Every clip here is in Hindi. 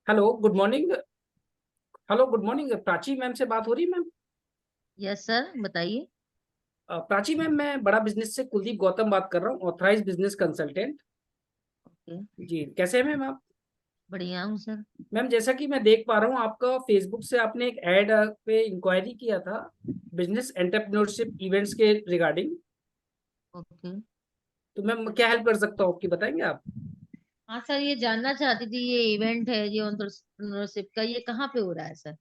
Hello good morning. Hello good morning, Prachi ma'am से बात हो रही है मैम? यस सर, बताइए। प्राची मैम, मैं बड़ा बिजनेस से कुलदीप गौतम बात कर रहा हूँ, ऑथराइज बिजनेस कंसल्टेंट। ओके। जी, कैसे हैं मैम आप? बढ़िया हूँ सर। मैम, जैसा कि मैं देख पा रहा हूँ, आपका फेसबुक से आपने एक ऐड पे इंक्वायरी किया था बिजनेस एंटरप्रेन्योरशिप इवेंट्स के रिगार्डिंग। ओके। तो मैम, क्या हेल्प कर सकता हूँ आपकी, बताएंगे आप? हाँ सर, ये जानना चाहती थी, ये इवेंट है ये एंटरप्रेन्योरशिप का, ये कहाँ पे हो रहा है सर?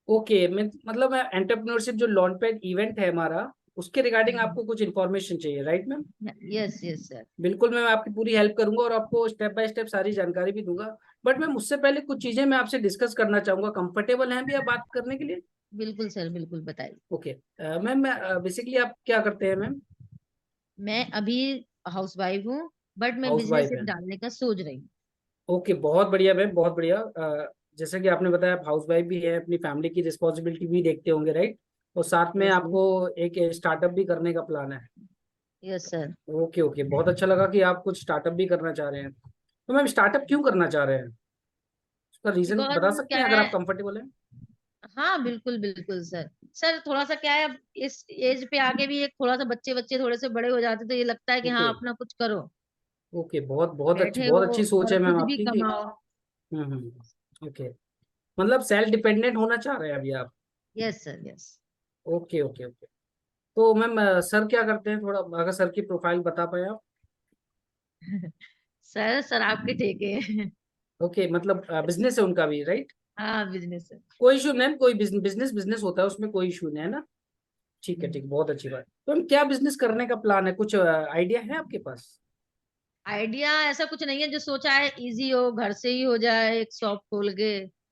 ओके, मैं मतलब एंटरप्रेन्योरशिप जो लॉन्च पैड इवेंट है हमारा, उसके रिगार्डिंग आपको कुछ इन्फॉर्मेशन चाहिए, right ma'am? Yes yes sir. बिल्कुल, मैं आपकी पूरी हेल्प करूंगा और आपको स्टेप बाय स्टेप सारी जानकारी भी दूंगा। बट मैम, उससे पहले कुछ चीजें मैं आपसे डिस्कस करना चाहूंगा। कंफर्टेबल हैं भी आप बात करने के लिए? बिल्कुल सर, बिल्कुल बताइए। ओके। मैम, मैं बेसिकली आप क्या करते हैं मैम? मैं अभी हाउस वाइफ हूँ, बट मैं हाउस बिजनेस वाइफ एक हैं? डालने का सोच रही हूँ। ओके, बहुत बढ़िया मैम, बहुत बढ़िया। जैसे कि आपने बताया, आप हाउस वाइफ भी है, अपनी फैमिली की रिस्पॉन्सिबिलिटी भी देखते होंगे, राइट? और साथ में यस आपको एक स्टार्टअप भी करने का प्लान है। Yes sir. ओके ओके, बहुत अच्छा लगा कि आप कुछ स्टार्टअप भी करना चाह रहे हैं। तो मैम, स्टार्टअप क्यों करना चाह रहे हैं? उसका रीजन बता बिकॉज सकते क्या हैं अगर है। आप कंफर्टेबल हैं? हाँ बिल्कुल बिल्कुल सर। सर थोड़ा सा क्या है, अब इस एज पे आके भी एक थोड़ा सा बच्चे बच्चे थोड़े से बड़े हो जाते तो ये लगता है कि ओके हाँ अपना कुछ करो। ओके, बहुत बहुत अच्छी, बैठे बहुत हो अच्छी सोच और है मैम खुद भी आपकी कि कमाओ। ओके, मतलब सेल्फ डिपेंडेंट होना चाह रहे हैं अभी आप? Yes sir yes. Okay okay okay. तो मैम, सर क्या करते हैं, थोड़ा अगर सर की प्रोफाइल बता पाए आप? सर सर आपके ठेके हैं। ओके, मतलब बिजनेस है उनका भी, राइट? हाँ बिजनेस है। कोई इशू नहीं, कोई बिजनेस बिजनेस होता है, उसमें कोई इशू नहीं है ना। ठीक है, ठीक, बहुत अच्छी बात। तो हम क्या बिजनेस करने का प्लान है, कुछ आइडिया है आपके पास? आइडिया ऐसा कुछ नहीं है, जो सोचा है इजी हो, घर से ही हो जाए, एक शॉप खोल के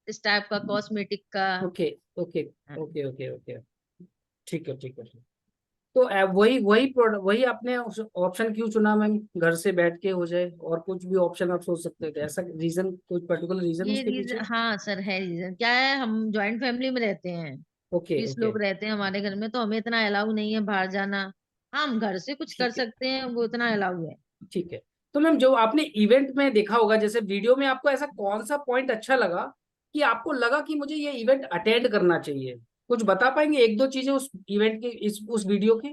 इस टाइप का कॉस्मेटिक का। ओके ओके हाँ। Okay okay okay. ठीक है, ठीक है, ठीक। तो वही वही प्रोडक्ट, वही आपने ऑप्शन क्यों चुना मैम, घर से बैठ के हो जाए? और कुछ भी ऑप्शन आप सोच सकते थे, ऐसा रीजन, कोई पर्टिकुलर रीजन ये उसके रीजन, पीछे? हाँ सर है रीजन। क्या है, हम जॉइंट फैमिली में रहते हैं। Okay 20 okay. लोग रहते हैं हमारे घर में, तो हमें इतना अलाउ नहीं है बाहर जाना। हाँ, हम घर से कुछ कर ठीक है, सकते हैं, वो इतना अलाउ है। ठीक है। तो मैम, जो आपने इवेंट में देखा होगा, जैसे वीडियो में, आपको ऐसा कौन सा पॉइंट अच्छा लगा कि आपको लगा कि मुझे ये इवेंट अटेंड करना चाहिए? कुछ बता पाएंगे एक दो चीजें उस इवेंट के, इस उस वीडियो के?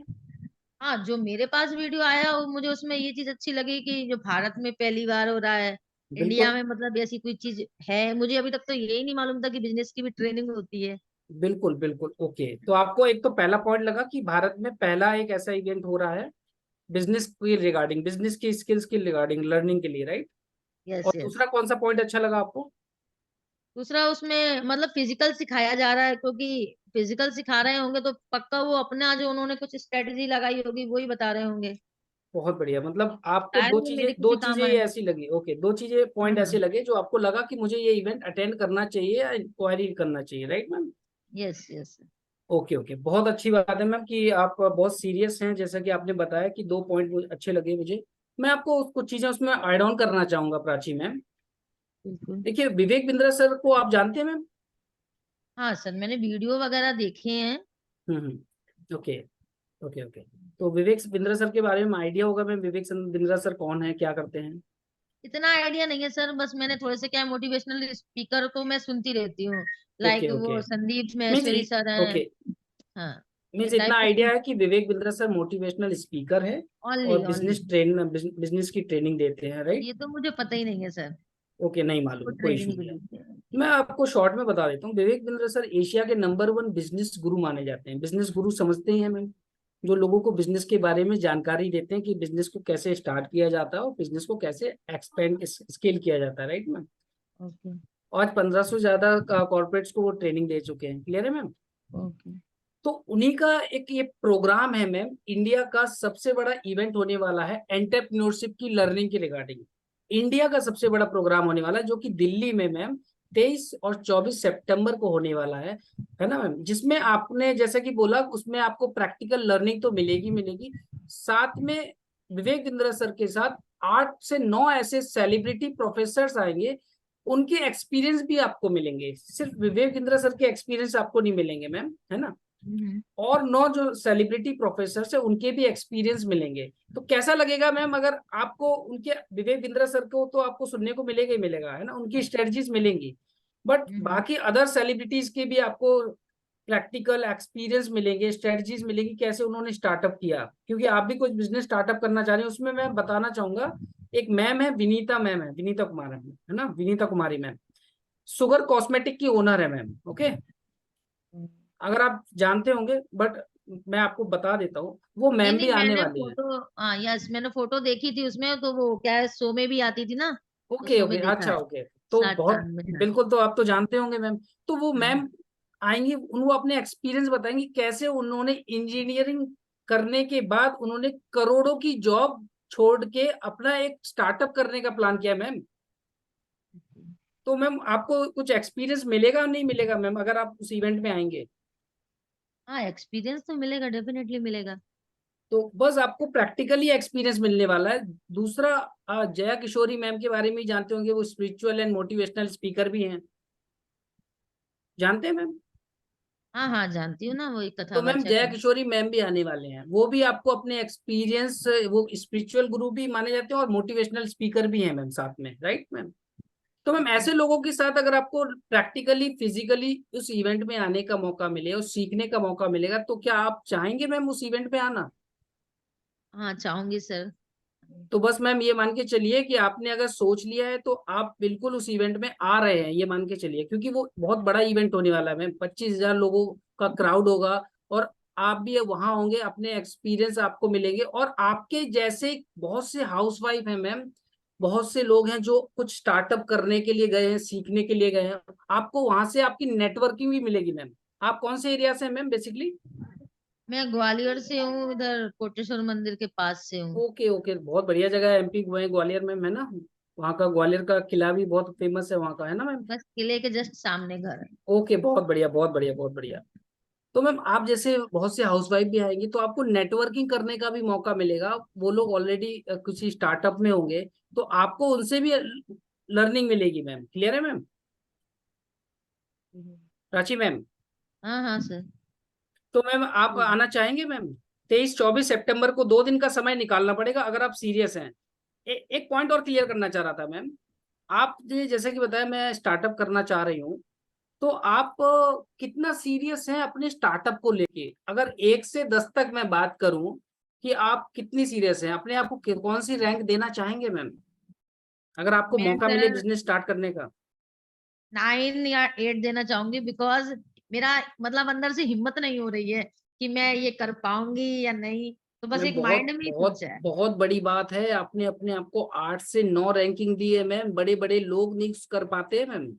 हाँ, जो मेरे पास वीडियो आया वो मुझे उसमें ये चीज अच्छी लगी कि जो भारत में पहली बार हो रहा है। इंडिया बिल्कुल में मतलब ऐसी कोई चीज है, मुझे अभी तक तो यही नहीं मालूम था कि बिजनेस की भी ट्रेनिंग होती है। बिल्कुल बिल्कुल। ओके, तो आपको एक तो पहला पॉइंट लगा कि भारत में पहला एक ऐसा इवेंट हो रहा है बिजनेस के रिगार्डिंग, बिजनेस की स्किल्स के रिगार्डिंग, लर्निंग के लिए, राइट? यस और यस। दूसरा कौन सा पॉइंट अच्छा लगा आपको? दूसरा, उसमें मतलब फिजिकल सिखाया जा रहा है, क्योंकि फिजिकल सिखा रहे होंगे तो पक्का वो अपना जो उन्होंने कुछ स्ट्रेटजी लगाई होगी वही बता रहे होंगे। बहुत बढ़िया, मतलब आपको शायद वो मेरे दो किसी काम चीजें ये आए। ऐसी लगी। ओके, दो चीजें पॉइंट ऐसे हाँ। लगे जो आपको लगा कि मुझे ये इवेंट अटेंड करना चाहिए या इंक्वायरी करना चाहिए, right ma'am? Yes yes. Okay okay, बहुत अच्छी बात है मैम कि आप बहुत सीरियस हैं, जैसा कि आपने बताया कि दो पॉइंट अच्छे लगे मुझे। मैं आपको कुछ चीजें उसमें ऐड ऑन करना चाहूंगा, प्राची मैम। बिल्कुल। देखिए, विवेक बिंद्रा सर को आप जानते हैं मैम? हाँ सर, मैंने वीडियो वगैरह देखे हैं। Okay okay okay. तो विवेक बिंद्रा सर के बारे में आइडिया होगा मैम, बिंद्रा सर कौन है, क्या करते हैं? इतना आइडिया नहीं है सर, बस मैंने थोड़े से क्या, मोटिवेशनल स्पीकर तो मैं सुनती रहती हूँ। Okay like okay. वो संदीप मीन्स महेश्वरी सर हैं। ओके, हाँ। मीन्स इस टाइप इतना के आइडिया सुन। है कि Vivek Bindra sir motivational speaker है ओनली और ओनली। बिजनेस की ट्रेनिंग देते हैं, राइट? ये तो मुझे पता ही नहीं है सर। ओके, नहीं वो मालूम, कोई इशू ट्रेनिंग भी नहीं है। देते हैं। मैं आपको शॉर्ट में बता देता हूँ, विवेक बिंद्रा सर एशिया के नंबर वन बिजनेस गुरु माने जाते हैं। बिजनेस गुरु समझते ही हैं मैम? जो लोगों को बिजनेस के बारे में जानकारी देते हैं कि बिजनेस को कैसे स्टार्ट किया जाता है और बिजनेस को कैसे एक्सपेंड स्केल किया जाता है, राइट मैम? ओके। आज 1500 से ज्यादा कॉर्पोरेट्स को वो ट्रेनिंग दे चुके हैं, क्लियर है मैम? ओके। तो उन्हीं का एक ये प्रोग्राम है मैम, इंडिया का सबसे बड़ा इवेंट होने वाला है एंटरप्रेन्योरशिप की लर्निंग के रिगार्डिंग। इंडिया का सबसे बड़ा प्रोग्राम होने वाला है, जो कि दिल्ली में मैम 23 और 24 सितंबर को होने वाला है ना मैम? जिसमें आपने जैसे कि बोला, उसमें आपको प्रैक्टिकल लर्निंग तो मिलेगी मिलेगी, साथ में विवेक बिंद्रा सर के साथ 8 से 9 ऐसे सेलिब्रिटी प्रोफेसर आएंगे। उनके एक्सपीरियंस भी आपको मिलेंगे, सिर्फ विवेक बिंद्रा सर के एक्सपीरियंस आपको नहीं मिलेंगे मैम, है ना? हम्म। और 9 जो सेलिब्रिटी प्रोफेसर है उनके भी एक्सपीरियंस मिलेंगे। तो कैसा लगेगा मैम, अगर आपको उनके, विवेक बिंद्रा सर को तो आपको सुनने को मिलेगा ही मिलेगा, है ना, उनकी स्ट्रेटजीज मिलेंगी। बट बाकी अदर सेलिब्रिटीज के भी आपको प्रैक्टिकल एक्सपीरियंस मिलेंगे, स्ट्रेटजीज मिलेंगी कैसे उन्होंने स्टार्टअप किया, क्योंकि आप भी कुछ बिजनेस स्टार्टअप करना चाह रहे हैं। उसमें मैं बताना चाहूंगा, एक मैम है, विनीता मैम है, विनीता कुमार है ना, विनीता कुमारी मैम, शुगर कॉस्मेटिक की ओनर है मैम। ओके, अगर आप जानते होंगे, बट मैं आपको बता देता हूँ, वो नहीं मैम नहीं, भी आने मैंने वाली है। फोटो, हाँ यस, मैंने फोटो देखी थी उसमें, तो वो क्या है, शो में भी आती थी ना, तो ओके शो ओके, में देखा अच्छा है। ओके, तो शार्क बहुत टैंक में, हाँ। बिल्कुल, तो आप तो जानते होंगे मैम। तो वो हाँ मैम आएंगी, वो अपने एक्सपीरियंस बताएंगी कैसे उन्होंने इंजीनियरिंग करने के बाद उन्होंने करोड़ों की जॉब छोड़ के अपना एक स्टार्टअप करने का प्लान किया मैम। तो मैम आपको कुछ एक्सपीरियंस मिलेगा नहीं मिलेगा मैम, अगर आप उस इवेंट में आएंगे? हाँ, एक्सपीरियंस तो मिलेगा, डेफिनेटली मिलेगा। तो बस आपको प्रैक्टिकली एक्सपीरियंस मिलने वाला है। दूसरा, जया किशोरी मैम के बारे में ही जानते होंगे, वो स्पिरिचुअल एंड मोटिवेशनल स्पीकर भी हैं, जानते हैं मैम? हाँ हाँ, जानती हूँ ना, वही तो मैम कथावाचक जया है। किशोरी मैम भी आने वाले हैं, वो भी आपको अपने एक्सपीरियंस, वो स्पिरिचुअल गुरु भी माने जाते हैं और मोटिवेशनल स्पीकर भी हैं मैम साथ में, राइट मैम? तो मैम ऐसे लोगों के साथ अगर आपको प्रैक्टिकली फिजिकली उस इवेंट में आने का मौका मिले और सीखने का मौका मिलेगा, तो क्या आप चाहेंगे मैम उस इवेंट में आना? हाँ, चाहूंगी सर। तो बस मैम ये मान के चलिए कि आपने अगर सोच लिया है तो आप बिल्कुल उस इवेंट में आ रहे हैं, ये मान के चलिए, क्योंकि वो बहुत बड़ा इवेंट होने वाला है मैम, 25,000 लोगों का क्राउड होगा, और आप भी वहां होंगे, अपने एक्सपीरियंस आपको मिलेंगे, और आपके जैसे बहुत से हाउसवाइफ हैं मैम, बहुत से लोग हैं जो कुछ स्टार्टअप करने के लिए गए हैं, सीखने के लिए गए हैं, आपको वहां से आपकी नेटवर्किंग भी मिलेगी मैम। आप कौन से एरिया से हैं मैम बेसिकली? मैं ग्वालियर से हूँ, इधर कोटेश्वर मंदिर के पास से हूँ। ओके ओके, बहुत बढ़िया जगह है एमपी में, ग्वालियर में है ना। वहाँ का ग्वालियर का किला भी बहुत फेमस है वहाँ का, है ना मैम? बस किले के जस्ट सामने घर है। ओके, बहुत बढ़िया बहुत बढ़िया बहुत बढ़िया। तो मैम आप जैसे बहुत से हाउसवाइफ भी आएंगी, तो आपको नेटवर्किंग करने का भी मौका मिलेगा, वो लोग ऑलरेडी किसी स्टार्टअप में होंगे, तो आपको उनसे भी लर्निंग मिलेगी मैम। क्लियर है मैम? प्राची मैम, हाँ हाँ सर। तो मैम आप आना चाहेंगे मैम? 23-24 सितंबर को 2 दिन का समय निकालना पड़ेगा अगर आप सीरियस हैं। एक पॉइंट और क्लियर करना चाह रहा था मैम, आपने जैसे कि बताया मैं स्टार्टअप करना चाह रही हूँ, तो आप कितना सीरियस हैं अपने स्टार्टअप को लेके? अगर 1 से 10 तक मैं बात करूं कि आप कितनी सीरियस हैं, अपने आप को कौन सी रैंक देना चाहेंगे मैम, अगर आपको मैं मौका मिले सर बिजनेस स्टार्ट करने का? 9 या 8 देना चाहूंगी, बिकॉज मेरा मतलब अंदर से हिम्मत नहीं हो रही है कि मैं ये कर पाऊंगी या नहीं, तो बस मैम एक बहुत माइंड में ही बहुत सोचा है। बहुत बड़ी बात है, आपने अपने आप को 8 से 9 रैंकिंग दी है मैम। बड़े बड़े लोग नहीं कर पाते हैं मैम,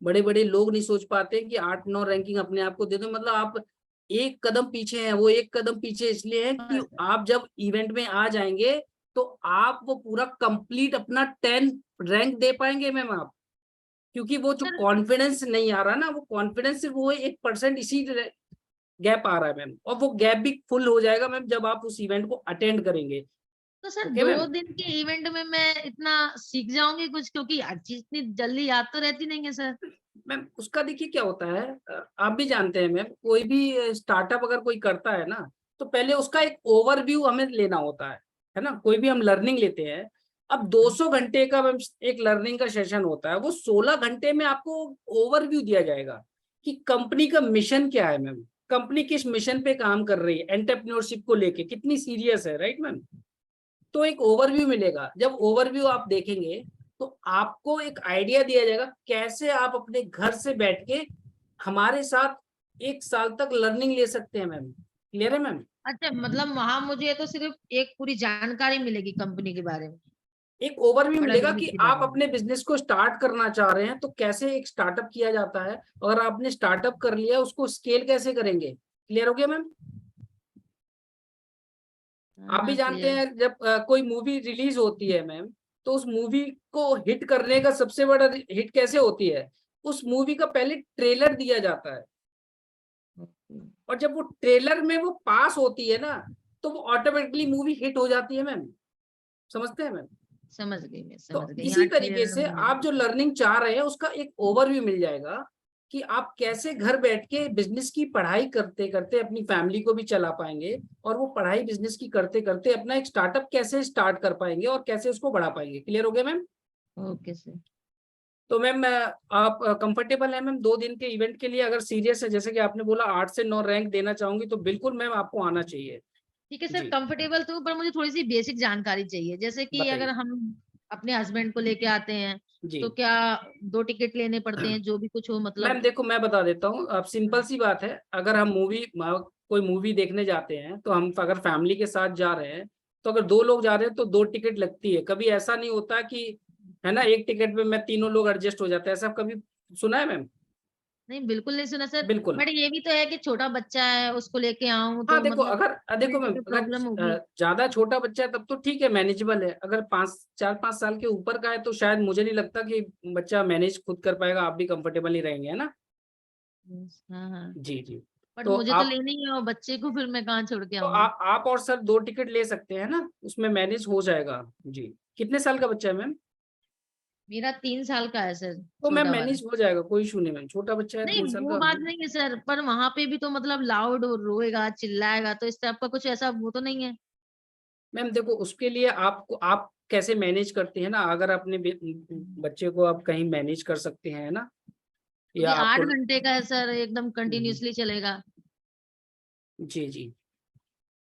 बड़े बड़े लोग नहीं सोच पाते कि 8-9 रैंकिंग अपने आप को दे दो, मतलब आप एक कदम पीछे हैं। वो एक कदम पीछे इसलिए है कि आप जब इवेंट में आ जाएंगे तो आप वो पूरा कंप्लीट अपना 10 रैंक दे पाएंगे मैम आप, क्योंकि वो जो सर कॉन्फिडेंस नहीं आ रहा ना, वो कॉन्फिडेंस सिर्फ वो 1% इसी गैप आ रहा है मैम, और वो गैप भी फुल हो जाएगा मैम जब आप उस इवेंट को अटेंड करेंगे। तो सर ओके दो मैम? दिन के इवेंट में मैं इतना सीख जाऊंगी कुछ, क्योंकि हर चीज इतनी जल्दी याद तो रहती नहीं है सर। मैम उसका देखिए क्या होता है, आप भी जानते हैं मैम, कोई भी स्टार्टअप अगर कोई करता है ना, तो पहले उसका एक ओवरव्यू हमें लेना होता है ना, कोई भी हम लर्निंग लेते हैं। अब 200 घंटे का मैम एक लर्निंग का सेशन होता है, वो 16 घंटे में आपको ओवरव्यू दिया जाएगा कि कंपनी का मिशन क्या है मैम, कंपनी किस मिशन पे काम कर रही है, एंटरप्रेन्योरशिप को लेके कितनी सीरियस है, राइट मैम? तो एक ओवरव्यू मिलेगा, जब ओवरव्यू आप देखेंगे तो आपको एक आइडिया दिया जाएगा कैसे आप अपने घर से बैठ के हमारे साथ 1 साल तक लर्निंग ले सकते हैं मैम। क्लियर है मैम? अच्छा, मतलब वहां मुझे तो सिर्फ एक पूरी जानकारी मिलेगी कंपनी के बारे में, एक ओवरव्यू मिलेगा कि प्रोडक्ट के आप बारे में। अपने बिजनेस को स्टार्ट करना चाह रहे हैं तो कैसे एक स्टार्टअप किया जाता है, और आपने स्टार्टअप कर लिया उसको स्केल कैसे करेंगे। क्लियर हो गया मैम? हाँ आप भी हाँ, जानते क्लियर। हैं जब कोई मूवी रिलीज होती है मैम, तो उस मूवी को हिट करने का सबसे बड़ा हिट कैसे होती है, उस मूवी का पहले ट्रेलर दिया जाता है, और जब वो ट्रेलर में वो पास होती है ना, तो वो ऑटोमेटिकली मूवी हिट हो जाती है मैम। समझते हैं मैम? समझ गई, मैं तो समझ गई, इसी यहाँ तरीके ट्रेलर से में। आप जो लर्निंग चाह रहे हैं उसका एक ओवरव्यू मिल जाएगा कि आप कैसे घर बैठ के बिजनेस की पढ़ाई करते करते अपनी फैमिली को भी चला पाएंगे, और वो पढ़ाई बिजनेस की करते करते अपना एक स्टार्टअप कैसे स्टार्ट कर पाएंगे और कैसे उसको बढ़ा पाएंगे। क्लियर हो गया मैम? Okay sir. तो मैम आप कंफर्टेबल है मैम 2 दिन के इवेंट के लिए? अगर सीरियस है, जैसे कि आपने बोला 8 से 9 रैंक देना चाहूंगी, तो बिल्कुल मैम आपको आना चाहिए। ठीक है सर, जी कंफर्टेबल तो, पर मुझे थोड़ी सी बेसिक जानकारी चाहिए। जैसे कि अगर बताइए। हम अपने हस्बैंड को लेके आते हैं जी तो क्या 2 टिकट लेने पड़ते हैं, जो भी कुछ हो मैम मतलब? देखो, मैं बता देता हूँ। अब सिंपल सी बात है, अगर हम कोई मूवी देखने जाते हैं, तो हम अगर फैमिली के साथ जा रहे हैं, तो अगर 2 लोग जा रहे हैं तो 2 टिकट लगती है। कभी ऐसा नहीं होता कि, है ना, एक टिकट में मैं तीनों लोग एडजस्ट हो जाते हैं, ऐसा कभी सुना है मैम? नहीं, बिल्कुल नहीं सुना सर। बिल्कुल। बट ये भी तो है कि छोटा बच्चा है, उसको लेके आऊं हाँ तो देखो, मतलब अगर देखो मोबिलिटी मैम, पे अगर प्रॉब्लम होगी। ज्यादा छोटा बच्चा है तब तो ठीक है, मैनेजेबल है। अगर 4-5 साल के ऊपर का है तो शायद मुझे नहीं लगता कि बच्चा मैनेज खुद कर पाएगा, आप भी कंफर्टेबल नहीं रहेंगे, है ना? हाँ हाँ। जी जी। बट तो मुझे तो आप लेनी है, और बच्चे को फिर मैं कहाँ छोड़ के तो आऊंगी? आप और सर 2 टिकट ले सकते हैं ना, उसमें मैनेज हो जाएगा। जी। कितने साल का बच्चा है मैम? मेरा 3 साल का है सर, तो मैम छोटा वाला। मैनेज हो जाएगा, कोई इशू नहीं मैम, छोटा बच्चा है नहीं, 3 साल वो का। बात नहीं है सर, पर वहां पे भी तो मतलब लाउड रोएगा, चिल्लाएगा, तो इस टाइप का कुछ ऐसा वो तो नहीं है? मैम देखो, उसके लिए आप कैसे मैनेज करते हैं ना, अगर अपने बच्चे को आप कहीं मैनेज कर सकते हैं, है ना, या क्योंकि आपको। 8 घंटे का है सर, एकदम हम्म, कंटिन्यूअसली चलेगा। जी जी।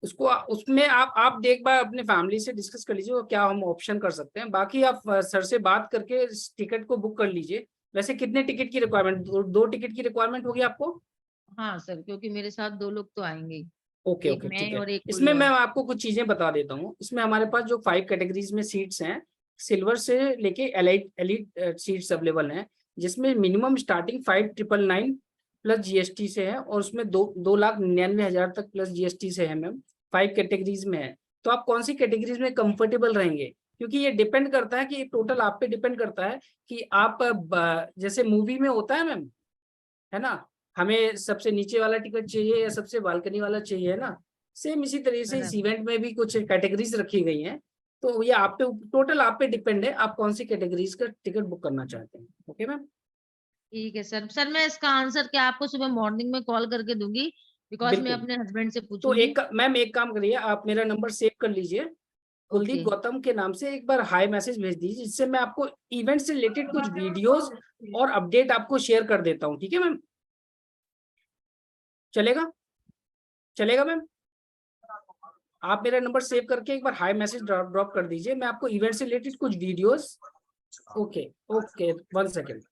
उसमें आप एक बार अपने फैमिली से डिस्कस कर लीजिए, और क्या हम ऑप्शन कर सकते हैं। बाकी आप सर से बात करके इस टिकट को बुक कर लीजिए। वैसे कितने टिकट की रिक्वायरमेंट, 2 टिकट की रिक्वायरमेंट होगी आपको? हाँ सर, क्योंकि मेरे साथ 2 लोग तो आएंगे ही। ओके एक ओके ठीक मैं है। और एक कोई इसमें मैं और। आपको कुछ चीजें बता देता हूँ। इसमें हमारे पास जो 5 कैटेगरीज में सीट्स हैं, सिल्वर से लेके एलाइट एलिट सीट्स अवेलेबल हैं, जिसमें मिनिमम स्टार्टिंग 5,999 प्लस जीएसटी से है, और उसमें 2,99,000 तक प्लस जीएसटी से है मैम। 5 कैटेगरीज में है। तो आप कौन सी कैटेगरीज में कंफर्टेबल रहेंगे? क्योंकि ये डिपेंड करता है, कि टोटल आप पे डिपेंड करता है कि आप जैसे मूवी में होता है मैम, है ना, हमें सबसे नीचे वाला टिकट चाहिए या सबसे बालकनी वाला चाहिए, है ना। सेम इसी तरह से इस बराबर। इवेंट में भी कुछ कैटेगरीज रखी गई हैं। तो ये आप पे, टोटल आप पे डिपेंड है, आप कौन सी कैटेगरीज का टिकट बुक करना चाहते हैं। Okay ma'am. ठीक है सर। सर मैं इसका आंसर क्या आपको सुबह मॉर्निंग में कॉल करके दूंगी? बिकॉज मैं बिल्कुल। अपने हस्बैंड से तो पूछूंगी। मैम एक काम करिए, आप मेरा नंबर सेव कर लीजिए। कुलदीप ओके। गौतम के नाम से एक बार हाई मैसेज भेज दीजिए, जिससे मैं आपको इवेंट से रिलेटेड कुछ वीडियोस और अपडेट आपको शेयर कर देता हूँ। ठीक है मैम? चलेगा? चलेगा मैम? आप मेरा नंबर सेव करके एक बार हाई मैसेज ड्रॉप कर दीजिए, मैं आपको इवेंट से रिलेटेड कुछ videos. Okay okay, 1 second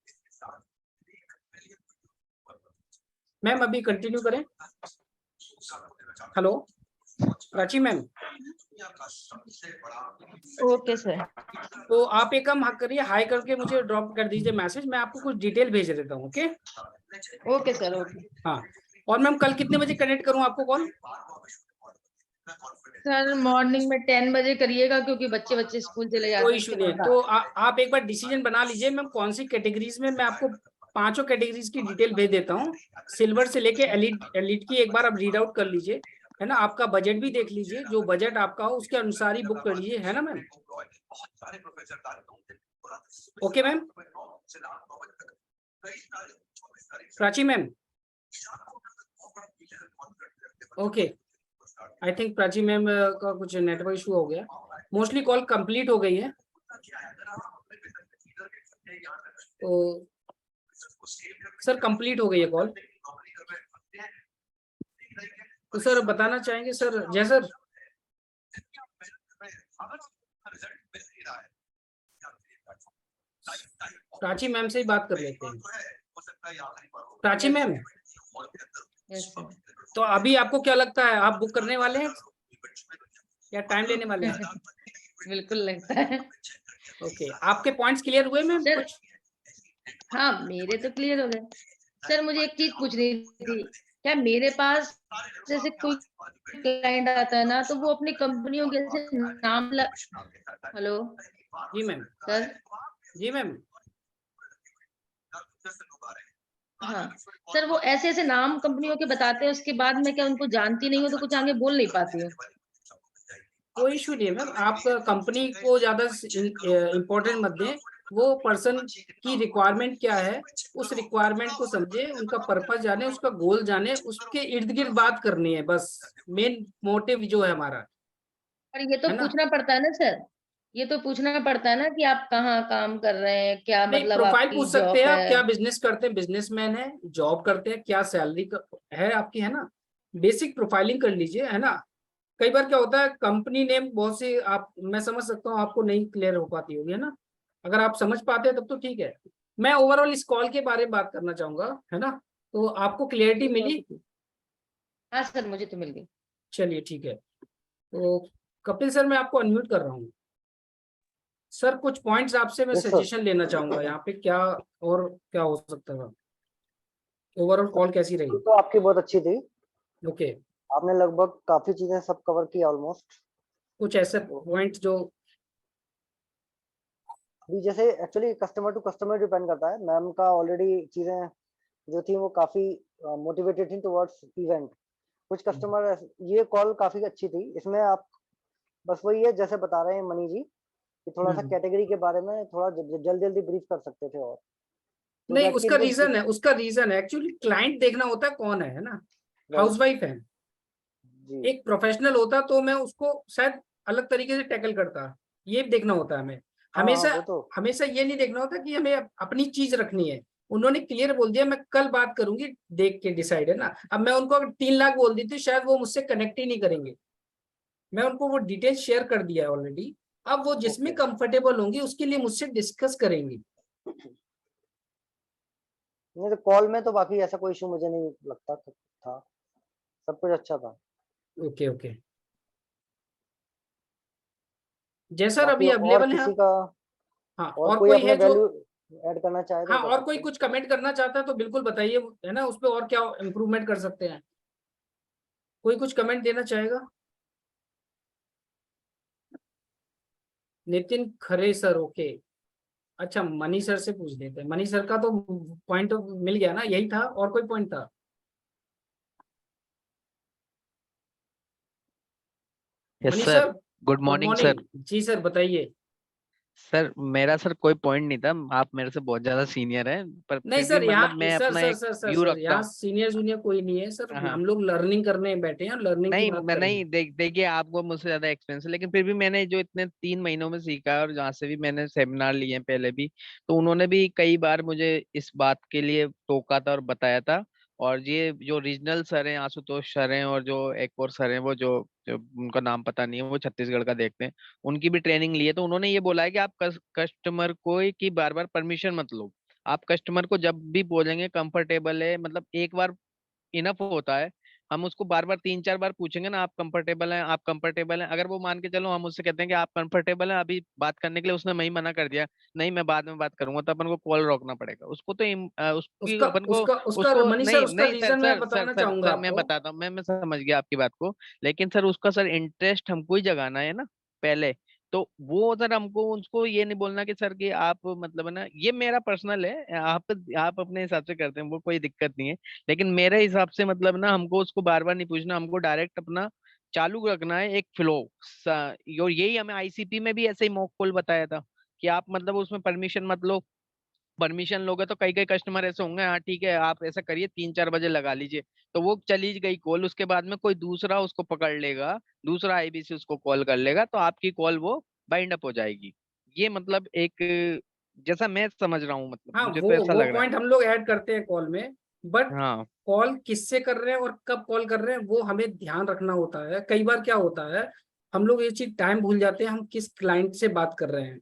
ma'am, अभी कंटिन्यू करें। Hello Prachi ma'am. Okay sir. तो आप एक काम करिए, हाई करके मुझे ड्रॉप कर दीजिए मैसेज, मैं आपको कुछ डिटेल भेज देता हूँ। ओके। Okay sir. ओके हाँ। और मैम कल कितने बजे कनेक्ट करूँ आपको कॉल? सर, मॉर्निंग में 10 बजे करिएगा, क्योंकि बच्चे बच्चे स्कूल चले जाते कोई हैं, इशू उसके नहीं है। बाद तो आप एक बार डिसीजन बना लीजिए मैम, कौन सी कैटेगरीज में। मैं आपको 5 कैटेगरीज की डिटेल भेज देता हूँ, सिल्वर से लेके एलिट एलिट की। एक बार आप रीड आउट कर लीजिए, है ना, आपका बजट भी देख लीजिए, जो बजट आपका हो उसके अनुसार ही बुक कर लीजिए, है ना ma'am. Okay ma'am. Prachi ma'am. Okay. I think Prachi ma'am का कुछ नेटवर्क इशू हो गया। मोस्टली कॉल कंप्लीट हो गई है। तो सर कंप्लीट हो गई है कॉल। तो सर बताना चाहेंगे सर, जय सर। प्राची मैम से ही बात कर लेते हैं। Prachi yes ma'am, sir. Yes sir. तो अभी आपको क्या लगता है, आप बुक करने वाले हैं या टाइम लेने वाले हैं? बिल्कुल लगता है। ओके, आपके पॉइंट्स क्लियर हुए मैम सर, कुछ? हाँ मेरे तो क्लियर हो गए। सर मुझे एक चीज पूछनी थी, क्या मेरे पास जैसे कोई क्लाइंट आता है ना, तो वो अपनी कंपनियों के जैसे हेलो जी मैम। सर। जी मैम। हाँ सर, वो ऐसे ऐसे नाम कंपनियों के बताते हैं, उसके बाद मैं क्या उनको जानती नहीं हूँ, तो कुछ आगे बोल नहीं पाती हूँ। कोई इशू नहीं है मैम, आप कंपनी को ज्यादा इम्पोर्टेंट मत दें। वो पर्सन की रिक्वायरमेंट क्या है, उस रिक्वायरमेंट को समझे, उनका पर्पस जाने, उसका गोल जाने, उसके इर्द गिर्द बात करनी है बस। मेन मोटिव जो है हमारा, पर ये तो है ना। पूछना पड़ता है ना सर। ये तो पूछना पड़ता है ना कि आप कहाँ काम कर रहे हैं, क्या नहीं, मतलब प्रोफाइल आपकी पूछ सकते जॉब हैं आप, है। क्या बिजनेस करते हैं, बिजनेसमैन है, जॉब करते हैं, क्या सैलरी है आपकी, है ना। बेसिक प्रोफाइलिंग कर लीजिए, है ना। कई बार क्या होता है, कंपनी नेम बहुत सी आप, मैं समझ सकता हूँ आपको नहीं क्लियर हो पाती होगी, है ना। अगर आप समझ पाते हैं तब तो ठीक है। मैं ओवरऑल इस कॉल के बारे में बात करना चाहूंगा, है ना। तो आपको क्लियरिटी मिली। हाँ सर, मुझे तो मिल गई। चलिए ठीक है। तो कपिल सर, मैं आपको अनम्यूट कर रहा हूँ। सर कुछ पॉइंट्स आपसे मैं यस सर। सजेशन लेना चाहूंगा यहाँ पे, क्या और क्या हो सकता था, ओवरऑल कॉल कैसी रही। तो आपकी बहुत अच्छी थी। ओके। आपने लगभग काफी चीजें सब कवर की ऑलमोस्ट। कुछ ऐसे पॉइंट जो, अभी जैसे actually customer to customer depend करता है। मैम का ऑलरेडी चीजें जो थी वो काफी मोटिवेटेड थी टुवर्ड्स इवेंट। कुछ कस्टमर, ये कॉल काफी अच्छी थी। इसमें आप बस वही है जैसे बता रहे हैं मनी जी कि थोड़ा सा हम्म, कैटेगरी के बारे में थोड़ा जल्दी जल्दी ब्रीफ कर सकते थे। और तो नहीं दैट की उसका इनको रीजन है, उसका रीजन है एक्चुअली क्लाइंट देखना होता है कौन है ना। राइट हाउसवाइफ है, जी। एक प्रोफेशनल होता तो मैं उसको शायद अलग तरीके से टैकल करता। ये देखना होता है हमें, हाँ हाँ हमेशा। वो तो हमेशा ये नहीं देखना होता कि हमें अपनी चीज रखनी है। उन्होंने क्लियर बोल दिया मैं कल बात करूंगी, देख के डिसाइड, है ना। अब मैं उनको अगर 3 लाख बोल दी थी, शायद वो मुझसे कनेक्ट ही नहीं करेंगे। मैं उनको वो डिटेल शेयर कर दिया है ऑलरेडी। अब वो जिसमें ओके। कंफर्टेबल होंगी उसके लिए मुझसे डिस्कस करेंगी। नहीं तो कॉल में तो बाकी ऐसा कोई इशू मुझे नहीं लगता था। सब कुछ अच्छा था। Okay okay. जय सर, बाकी अभी और अवेलेबल है किसी आप? का हाँ, और और कोई कोई अपने है जो, वैल्यू ऐड करना चाहे तो हाँ कर और कोई सकते हैं। कुछ कमेंट करना चाहता है तो बिल्कुल बताइए, है ना, उस पर और क्या इम्प्रूवमेंट कर सकते हैं। कोई कुछ कमेंट देना चाहेगा? नितिन खरे सर, ओके। अच्छा, मनी सर से पूछ लेते हैं। मनी सर का तो पॉइंट मिल गया ना, यही था, और कोई पॉइंट था? Yes Mani sir. Sir, good good morning sir. Morning. जी सर, बताइए। सर मेरा सर कोई पॉइंट नहीं था, आप मेरे से बहुत ज्यादा सीनियर हैं, पर नहीं फिर भी सर, मतलब यहाँ मैं सर अपना सर एक सर सर व्यू सर रखता यहाँ हूँ। सीनियर जूनियर कोई नहीं है सर। हाँ। हम लोग लर्निंग करने बैठे हैं, लर्निंग की नहीं बात मैं करेंगे। नहीं देखिए आपको मुझसे ज्यादा एक्सपीरियंस है, लेकिन फिर भी मैंने जो इतने 3 महीनों में सीखा है और जहाँ से भी मैंने सेमिनार लिए हैं पहले भी, तो उन्होंने भी कई बार मुझे इस बात के लिए टोका था और बताया था। और ये जो रीजनल सर हैं, आशुतोष सर हैं, और जो एक और सर हैं वो जो उनका नाम पता नहीं है, वो छत्तीसगढ़ का देखते हैं, उनकी भी ट्रेनिंग ली है। तो उन्होंने ये बोला है कि आप कस्टमर को की बार बार परमिशन मत लो। आप कस्टमर को जब भी बोलेंगे कंफर्टेबल है, मतलब एक बार इनफ होता है। हम उसको बार बार 3 4 बार पूछेंगे ना, आप कंफर्टेबल हैं, आप कंफर्टेबल हैं, अगर वो मान के चलो हम उससे कहते हैं कि आप कंफर्टेबल हैं अभी बात करने के लिए, उसने वही मना कर दिया, नहीं मैं बाद में बात करूंगा, तो अपन को कॉल रोकना पड़ेगा उसको। तो उसकी उसका अपन को उसका उसका उसको मनी सर, नहीं उसका नहीं सर रीजन मैं सर सर बताना सर चाहूंगा सर मैं आपको। बताता हूँ, मैं समझ गया आपकी बात को। लेकिन सर उसका सर इंटरेस्ट हमको ही जगाना है ना पहले। तो वो सर हमको उसको ये नहीं बोलना कि सर कि आप मतलब है ना, ये मेरा पर्सनल है, आप अपने हिसाब से करते हैं वो कोई दिक्कत नहीं है। लेकिन मेरे हिसाब से मतलब ना हमको उसको बार बार नहीं पूछना, हमको डायरेक्ट अपना चालू रखना है एक फ्लो। और यही हमें आईसीपी में भी ऐसे ही मॉक कॉल बताया था कि आप मतलब उसमें परमिशन मत लो। परमिशन लोगे तो कई कई कस्टमर ऐसे होंगे, हाँ ठीक है आप ऐसा करिए 3 4 बजे लगा लीजिए, तो वो चली गई कॉल, उसके बाद में कोई दूसरा उसको पकड़ लेगा, दूसरा आईबीसी उसको कॉल कर लेगा, तो आपकी कॉल वो बाइंड अप हो जाएगी। ये मतलब एक जैसा मैं समझ रहा हूँ, मतलब हाँ, मुझे वो तो ऐसा वो लग रहा पॉइंट हम लोग ऐड करते हैं कॉल में। बट है। हाँ। कॉल किससे कर रहे हैं और कब कॉल कर रहे हैं वो हमें ध्यान रखना होता है। कई बार क्या होता है, हम लोग ये चीज टाइम भूल जाते हैं, हम किस क्लाइंट से बात कर रहे हैं।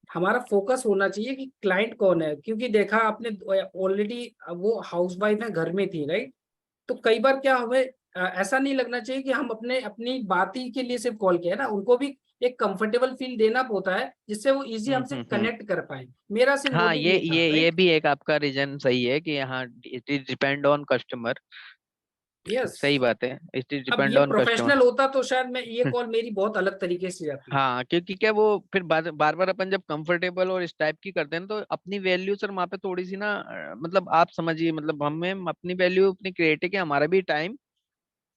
हमारा फोकस होना चाहिए कि क्लाइंट कौन है, क्योंकि देखा आपने ऑलरेडी वो हाउसवाइफ है, घर में थी, राइट। तो कई बार क्या हमें ऐसा नहीं लगना चाहिए कि हम अपने अपनी बात ही के लिए सिर्फ कॉल किया है ना, उनको भी एक कंफर्टेबल फील देना होता है जिससे वो इजी हमसे हम्म। कनेक्ट कर पाए। मेरा सिर्फ हाँ, मोटिव ये था, ये राइट। भी एक आपका रीजन सही है कि हाँ it is depend on customer. Yes. सही बात है, इट इज अब डिपेंड ये ऑन कस्टमर। प्रोफेशनल होता तो शायद मैं ये कॉल मेरी बहुत अलग तरीके से जाती। हाँ, क्योंकि क्या वो फिर बार बार अपन जब कंफर्टेबल और इस टाइप की करते हैं ना, तो अपनी वैल्यू सर वहाँ पे थोड़ी सी ना मतलब आप समझिए, मतलब हमें अपनी वैल्यू अपनी क्रिएट है कि हमारा भी टाइम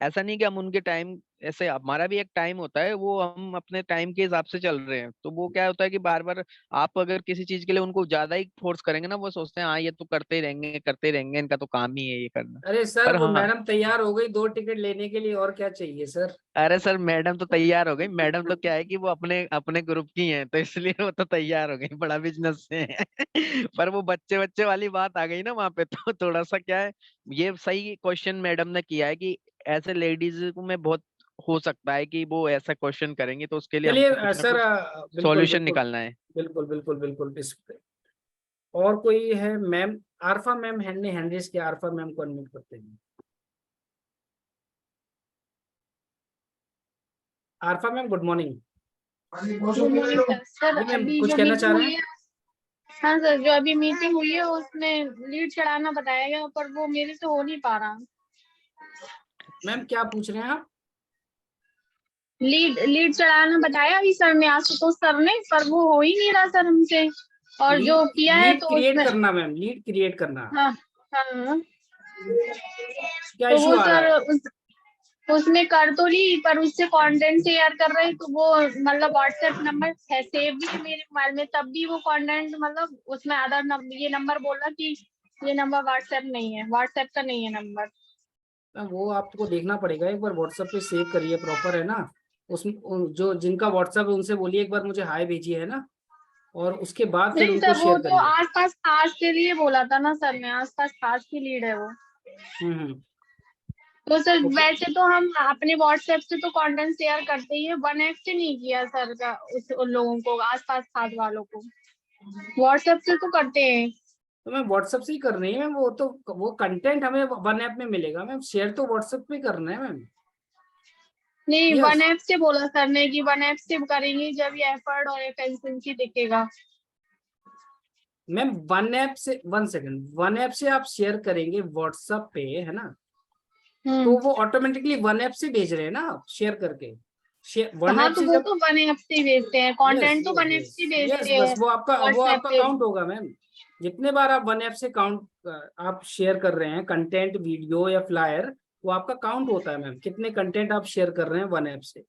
ऐसा नहीं कि हम उनके टाइम, ऐसे हमारा भी एक टाइम होता है, वो हम अपने टाइम के हिसाब से चल रहे हैं। तो वो क्या होता है कि बार बार आप अगर किसी चीज के लिए उनको ज्यादा ही फोर्स करेंगे ना, वो सोचते हैं हाँ ये तो करते ही रहेंगे, इनका तो काम ही है ये करना। अरे सर, पर वो हाँ, मैडम तैयार हो गई 2 टिकट लेने के लिए, और क्या चाहिए सर। अरे सर मैडम तो तैयार हो गई। मैडम तो क्या है कि वो अपने अपने ग्रुप की हैं, तो इसलिए वो तो तैयार हो गई, बड़ा बिजनेस से है। पर वो बच्चे बच्चे वाली बात आ गई ना वहां पे, तो थोड़ा सा क्या है, ये सही क्वेश्चन मैडम ने किया है कि ऐसे लेडीज को में बहुत हो सकता है कि वो ऐसा क्वेश्चन करेंगे, तो उसके लिए चलिए हमको कुछ ना सर, कुछ बिल्कुल सॉल्यूशन बिल्कुल निकालना है। बिल्कुल बिल्कुल बिल्कुल इस पे। और कोई है मैम? आरफा मैम हैंडरेस के, आरफा मैम को अनम्यूट करते हैं। Aarfa ma'am, good morning. Good morning sir. Sir जी मैम, अभी कुछ जो कहना चाह मीटिंग रहे हुई हैं? है, हाँ सर, जो अभी मीटिंग हुई है उसमें लीड चढ़ाना बताया गया, पर वो मेरे से हो नहीं पा रहा। मैम क्या पूछ रहे हैं आप? लीड लीड चढ़ाना बताया अभी सर ने, आशुतोष सर ने, पर वो हो ही नहीं रहा सर हमसे। और लीड जो किया है लीड तो क्रिएट उसमें, करना मैम, लीड क्रिएट करना। हाँ हाँ, क्या तो इशू वो आ रहा सर है? उसमें कर तो ली, पर उससे कंटेंट शेयर कर रहे, तो वो मतलब व्हाट्सएप नंबर है, सेव भी है मेरे मोबाइल में, तब भी वो कंटेंट मतलब उसमें आधार नंबर, ये नंबर बोला कि ये नंबर व्हाट्सएप नहीं है, व्हाट्सएप का नहीं है नंबर। वो आपको देखना पड़ेगा, एक बार व्हाट्सएप पे सेव करिए, प्रॉपर है ना। उसमें जो जिनका व्हाट्सएप है उनसे बोलिए एक बार मुझे हाय भेजिए, है ना, और उसके बाद फिर नहीं उनको सर, वो शेयर तो करिए। आसपास खास के लिए बोला था ना सर ने, आसपास खास की लीड है वो। हम्म। तो सर ओके वैसे तो हम अपने व्हाट्सएप से तो कंटेंट शेयर करते ही है, वन एक्स से नहीं किया सर का, उन लोगों को, आसपास खास वालों को व्हाट्सएप से तो करते हैं। तो मैम व्हाट्सएप से ही कर रही है मैम, वो तो वो कंटेंट हमें वन ऐप में मिलेगा मैम, शेयर तो व्हाट्सएप पे करना है मैम। नहीं, वन यस ऐप से बोला सर ने कि वन ऐप से करेंगे जब ये एफर्ट और एफिशिएंसी दिखेगा। मैम, वन ऐप से, 1 सेकंड, वन ऐप से आप शेयर करेंगे व्हाट्सएप पे, है ना, तो वो ऑटोमेटिकली वन ऐप से भेज रहे हैं ना आप शेयर करके। शेयर वन हाँ, ऐप तो से वो जब, तो वन ऐप से ही भेजते हैं, यस कंटेंट तो यस वन ऐप यस से ही यस, भेजते बस हैं वो व्हाट्सएप आपका पे। काउंट होगा मैम। जितने बार आप वन ऐप से काउंट आप शेयर कर रहे हैं कंटेंट, वीडियो या फ्लायर, वो आपका काउंट होता है मैम, कितने कंटेंट आप शेयर कर रहे हैं वन ऐप से।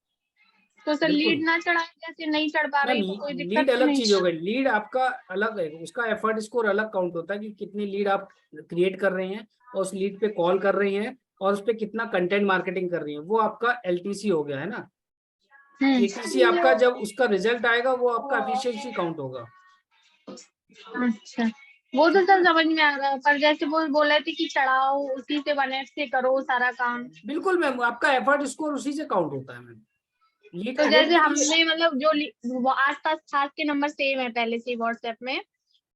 तो सर लीड बिल्कुल ना चढ़ाए, जैसे नहीं चढ़ पा मैम, रही तो कोई दिक्कत लीड तो अलग नहीं? चीज हो गई, लीड आपका अलग है, उसका एफर्ट स्कोर अलग काउंट होता है कि कितनी लीड आप क्रिएट कर रहे हैं और उस लीड पे कॉल कर रही हैं और उस पे कितना कंटेंट मार्केटिंग कर रही हैं, वो आपका एलटीसी हो गया, है ना। एटीसी आपका जब उसका रिजल्ट आएगा वो आपका एफिशिएंसी काउंट होगा। अच्छा, वो तो ठीक है सर ना। समझ में आ रहा है, पर जैसे वो बोल रहे थे कि चढ़ाओ उसी से, वन ऐप से करो सारा काम। बिल्कुल मैम, आपका एफर्ट स्कोर उसी से काउंट होता है मैम। लीड तो क्रिएट जैसे के लिए, हमने मतलब जो वो आसपास खास के नंबर सेव है पहले से व्हाट्सएप में,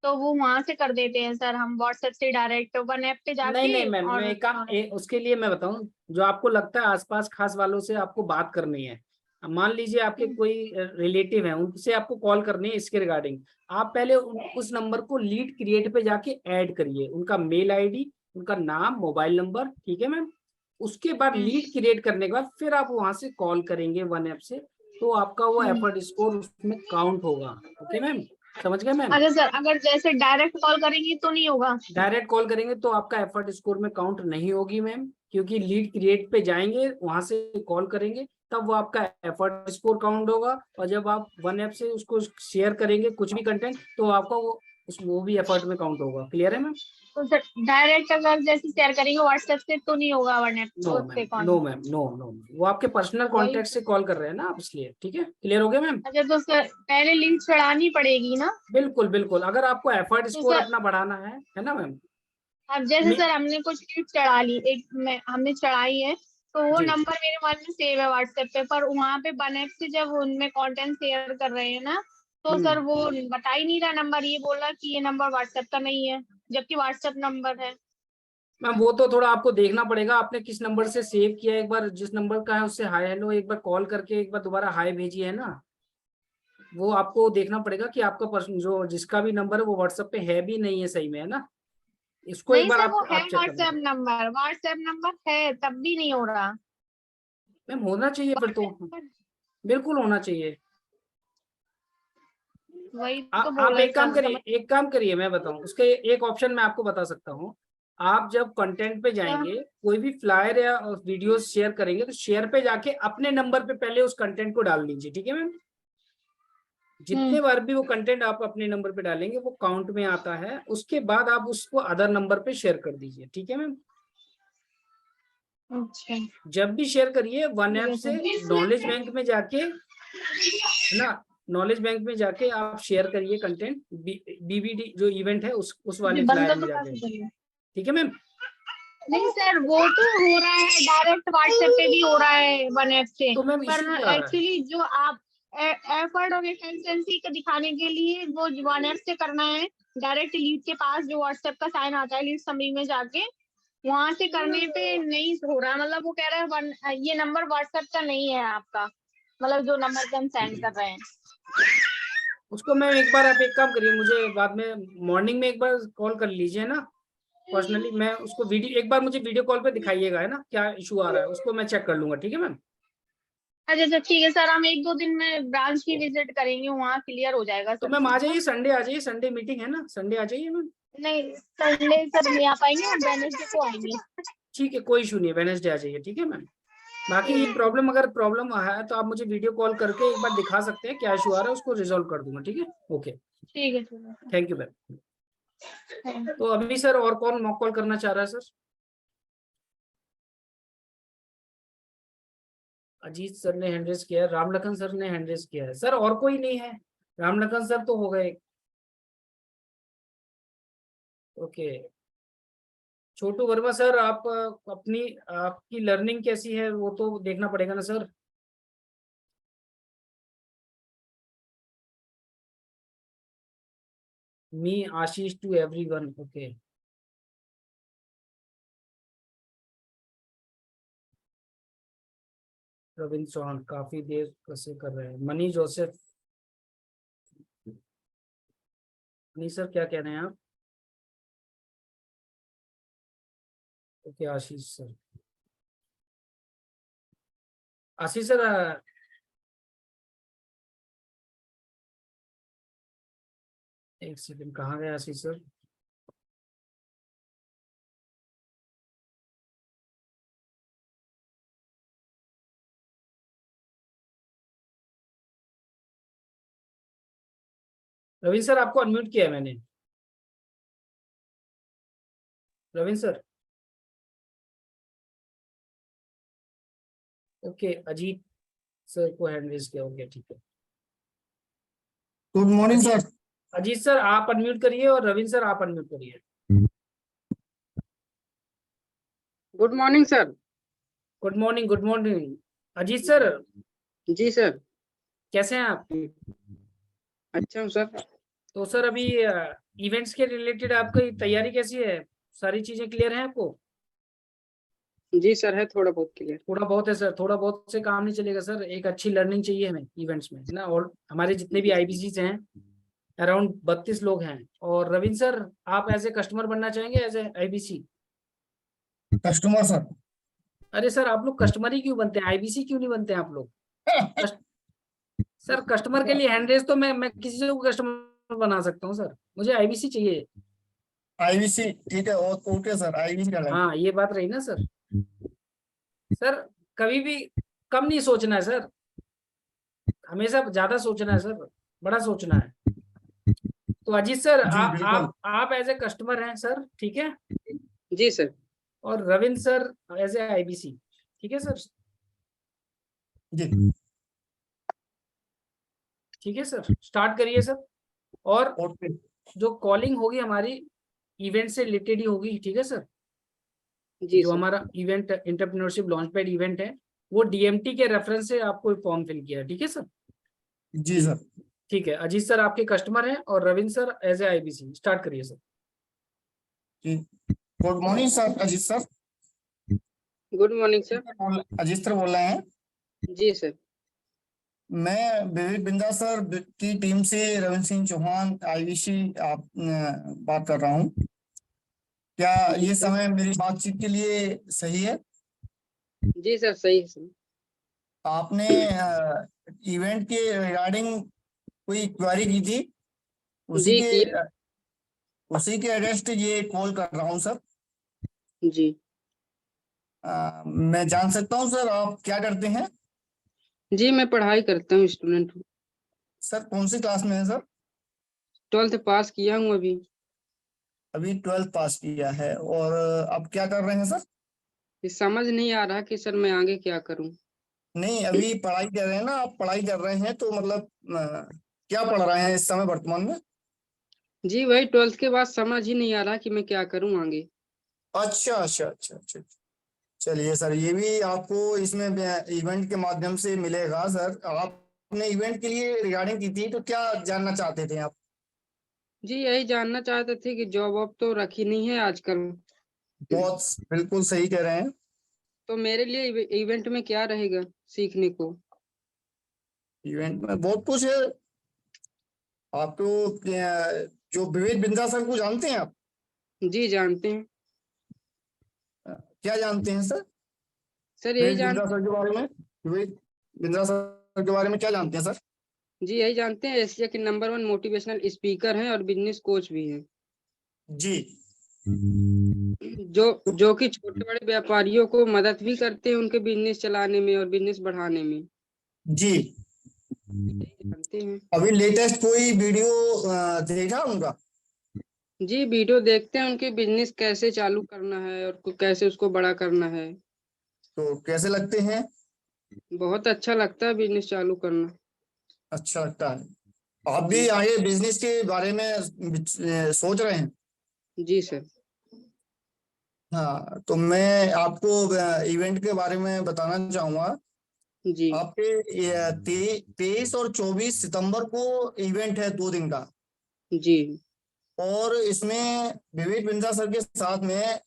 तो वो वहां से कर देते हैं सर हम, व्हाट्सएप से डायरेक्ट वन ऐप पे नहीं जाके नहीं मैम, मैं और एक काम उसके लिए मैं बताऊं, जो आपको लगता है आसपास खास वालों से आपको बात करनी है, अब मान लीजिए आपके कोई रिलेटिव है, उनसे आपको कॉल करनी है इसके रिगार्डिंग, आप पहले उस नंबर को लीड क्रिएट पे जाके ऐड करिए, उनका मेल आईडी, उनका नाम, मोबाइल नंबर, ठीक है मैम। उसके बाद लीड क्रिएट करने के बाद फिर आप वहां से कॉल करेंगे वन ऐप से, तो आपका वो एफर्ट स्कोर उसमें काउंट होगा। ओके मैम, समझ गए मैम। अरे सर, अगर जैसे डायरेक्ट कॉल करेंगे तो नहीं होगा? डायरेक्ट कॉल करेंगे तो आपका एफर्ट स्कोर में काउंट नहीं होगी मैम, क्योंकि लीड क्रिएट पे जाएंगे वहां से कॉल करेंगे तब वो आपका एफर्ट स्कोर काउंट होगा, और जब आप वन ऐप से उसको शेयर करेंगे कुछ भी कंटेंट, तो आपका वो भी एफर्ट में काउंट होगा। क्लियर है मैम? तो सर डायरेक्ट अगर जैसे शेयर करेंगे व्हाट्सएप से तो नहीं होगा वन ऐप नो मैम, उससे no call? Ma'am, no no, वो आपके पर्सनल वही कॉन्टेक्ट तो। से कॉल कर रहे हैं ना आप, इसलिए। ठीक है, क्लियर हो गया मैम? अच्छा, तो सर पहले लिंक चढ़ानी पड़ेगी ना? बिल्कुल बिल्कुल, अगर आपको एफर्ट तो स्कोर सर अपना बढ़ाना है ना मैम। अब जैसे सर हमने कुछ लीड चढ़ा ली, एक में हमने चढ़ाई है, तो वो जी नंबर मेरे मोबाइल में सेव है व्हाट्सएप पे, पर वहां पे वन ऐप से जब उनमें कंटेंट शेयर कर रहे हैं ना, तो सर वो बता ही नहीं रहा नंबर, ये बोला कि ये नंबर व्हाट्सएप का नहीं है, जबकि व्हाट्सएप नंबर है। मैम, वो तो थोड़ा आपको देखना पड़ेगा, आपने किस नंबर से सेव किया है, एक बार जिस नंबर का है उससे हाय हेलो एक बार कॉल करके एक बार दोबारा हाय भेजिए, है ना। वो आपको देखना पड़ेगा कि आपका पर्सन जो जिसका भी नंबर है वो व्हाट्सएप पे है भी नहीं है सही में, है ना। इसको एक नहीं बार सर, वो है आप चेक करना। व्हाट्सएप नंबर है, तब भी नहीं हो रहा। मैम होना चाहिए फिर तो, बिल्कुल होना चाहिए। वही तो बोल आप रहे एक काम सर, करिए, समझ। एक काम करिए, मैं बताऊं उसके एक ऑप्शन मैं आपको बता सकता हूँ। आप जब कंटेंट पे जाएंगे, कोई भी फ्लायर या वीडियो शेयर करेंगे, तो शेयर पे जाके अपने नंबर पे पहले उस कंटेंट को डाल दीजिए, ठीक है मैम। जितने बार भी वो कंटेंट आप अपने नंबर पे डालेंगे वो काउंट में आता है, उसके बाद आप उसको अदर नंबर पे शेयर कर दीजिए, ठीक है मैम। अच्छा जब भी शेयर करिए वन ठीक ऐप है से सर। नॉलेज बैंक में जाके, है ना, नॉलेज बैंक में जाके आप शेयर करिए कंटेंट, बीबीडी जो इवेंट है उस अभी वाले बंद फ्लायर तो में जाके, काफी बढ़िया। ठीक है मैम। नहीं सर, वो तो हो रहा है, डायरेक्ट व्हाट्सएप पे भी हो रहा है वन ऐप से, तो मैम पर इशू क्या आ रहा है? एक्चुअली जो आप एफर्ट और एफिशिएंसी का दिखाने के लिए वो वन ऐप से करना है, डायरेक्ट लीड के पास जो व्हाट्सएप का साइन आता है लीड समरी में जाके, वहां से करने पे नहीं हो रहा। मतलब वो कह रहा है ये नंबर व्हाट्सएप का नहीं है आपका, मतलब जो नंबर पे हम सेंड कर रहे हैं। उसको मैम एक बार आप एक काम करिए, मुझे बाद में मॉर्निंग में एक बार कॉल कर लीजिए ना पर्सनली, मैं उसको वीडियो एक बार मुझे वीडियो कॉल पे दिखाइएगा, है ना, क्या इशू आ रहा है उसको मैं चेक कर लूंगा, ठीक है मैम। अच्छा अच्छा ठीक है सर, हम 1-2 दिन में ब्रांच की विजिट करेंगे, वहाँ क्लियर हो जाएगा तो सब मैम आ चीज। जाइए, संडे आ जाइए, संडे मीटिंग है ना, संडे आ जाइए मैम। नहीं संडे सर नहीं आ पाएंगे, हम वेडनेसडे को आएंगे। ठीक है, कोई इशू नहीं है, वेडनेसडे आ जाइए, ठीक है मैम। बाकी ये प्रॉब्लम अगर प्रॉब्लम है तो आप मुझे वीडियो कॉल करके एक बार दिखा सकते हैं, क्या इशू आ रहा है उसको रिजॉल्व कर दूंगा, ठीक है। ओके, ठीक है ठीक है थैंक यू मैम। सर। तो अभी सर और कौन मॉक कॉल करना चाह रहा है सर? अजीत सर ने हैंड रेज किया है, रामलखन सर ने हैंड रेज किया है सर, और कोई नहीं है? रामलखन सर तो हो गए। ओके, छोटू वर्मा सर, आप अपनी आपकी लर्निंग कैसी है वो तो देखना पड़ेगा ना sir. Me Ashish to everyone, okay. Ravindra Chauhan काफी देर कैसे कर रहे हैं, मनी जोसेफ, मनी सर क्या कह रहे हैं आप? Okay Ashish sir, Ashish sir एक सेकंड, कहाँ गए आशीष सर? रविंद्र सर आपको अनम्यूट किया है मैंने, Ravindra sir. Okay, Ajit sir को हैंड रेज किया, ओके ठीक है। Good morning sir. Ajit sir आप अनम्यूट करिए और रविंद्र सर आप अनम्यूट करिए। Good morning sir. Good morning, good morning Ajit sir, जी सर। कैसे हैं आप? अच्छा हूँ सर। तो सर अभी इवेंट्स के रिलेटेड आपकी तैयारी कैसी है, सारी चीजें क्लियर हैं आपको? जी सर, है थोड़ा बहुत क्लियर। थोड़ा बहुत है सर, थोड़ा बहुत से काम नहीं चलेगा सर, एक अच्छी लर्निंग चाहिए हमें इवेंट्स में, है ना। और हमारे जितने भी आईबीसीज हैं अराउंड 32 लोग हैं। और रविंद्र सर आप एज ए कस्टमर बनना चाहेंगे as a IBC? Customer sir. अरे सर आप लोग कस्टमर ही क्यों बनते हैं, आईबीसी क्यों नहीं बनते हैं आप लोग? सर कस्टमर के लिए हैंड रेज तो मैं किसी से को कस्टमर बना सकता हूँ सर, मुझे आईबीसी चाहिए। आईवीसी ठीक है, ओके सर, आईवीसी का हाँ ये बात रही ना सर। सर कभी भी कम नहीं सोचना है सर, हमेशा ज्यादा सोचना है सर, बड़ा सोचना है। तो अजीत सर जी बिल्कुल। आप एज ए कस्टमर हैं सर, ठीक है। जी सर। और Ravindra sir as a IBC, ठीक है सर। जी ठीक है सर, स्टार्ट करिए सर। और ओके जो कॉलिंग होगी हमारी इवेंट से रिलेटेड ही होगी, ठीक है सर। जी जो सर। हमारा इवेंट एंटरप्रेन्योरशिप लॉन्चपैड इवेंट है वो डीएमटी के रेफरेंस से आपको फॉर्म फिल किया है, ठीक है सर। जी सर। ठीक है, अजीत सर आपके कस्टमर हैं और Ravindra sir as a IBC, start करिए सर। जी good morning sir, Ajit sir. Good morning sir. Ajit sir बोल रहे हैं। जी सर। मैं विवेक बिंदा सर की टीम से रविंद्र सिंह चौहान आईवीसी आप बात कर रहा हूँ। क्या ये समय मेरी बातचीत के लिए सही है? जी सर, सही है सर। आपने इवेंट के रिगार्डिंग कोई क्वेरी की थी, उसी जी के किया। उसी के अगेंस्ट ये कॉल कर रहा हूँ सर। जी। मैं जान सकता हूँ सर आप क्या करते हैं? जी, मैं पढ़ाई करता हूँ, स्टूडेंट हूँ। सर कौन सी क्लास में है सर? 12th पास किया हूँ अभी। अभी 12th पास किया है, और अब क्या कर रहे हैं सर? ये समझ नहीं आ रहा कि सर मैं आगे क्या करूँ। नहीं, अभी पढ़ाई कर रहे हैं ना आप? पढ़ाई कर रहे हैं तो मतलब क्या पढ़ रहे हैं इस समय वर्तमान में? जी, वही 12th के बाद समझ ही नहीं आ रहा कि मैं क्या करूँ आगे। अच्छा अच्छा अच्छा अच्छा। चलिए सर, ये भी आपको इसमें इवेंट के माध्यम से मिलेगा सर। आपने इवेंट के लिए रिगार्डिंग की थी, तो क्या जानना चाहते थे आप? जी, यही जानना चाहते थे कि जॉब वॉब तो रखी नहीं है आजकल। बहुत बिल्कुल सही कह रहे हैं। तो मेरे लिए इवेंट में क्या रहेगा सीखने को? इवेंट में बहुत कुछ है आपको। जो विवेक बिंद्रा सर को जानते हैं आप? जी, जानते हैं। क्या जानते हैं सर सर यही विवेक जान बिंद्रा सर के बारे में? विवेक बिंद्रा सर के बारे में क्या जानते हैं सर? जी, यही जानते हैं एशिया के नंबर 1 मोटिवेशनल स्पीकर हैं और बिजनेस कोच भी हैं। जी। जो कि छोटे-बड़े व्यापारियों को मदद भी करते हैं उनके बिजनेस चलाने में और बिजनेस बढ़ाने में। जी। यही जानते हैं। अभी लेटेस्ट कोई वीडियो देखा उनका? जी, वीडियो देखते हैं उनके बिजनेस कैसे चालू करना है और कैसे उसको बड़ा करना है। तो कैसे लगते हैं? बहुत अच्छा लगता है बिजनेस चालू करना। अच्छा लगता है। आप भी जी। आगे बिजनेस के बारे में सोच रहे हैं? जी सर। हाँ, तो मैं आपको इवेंट के बारे में बताना चाहूंगा। जी। आपके 23 और 24 सितंबर को इवेंट है, 2 दिन का। जी। और इसमें विवेक बिंद्रा सर के साथ में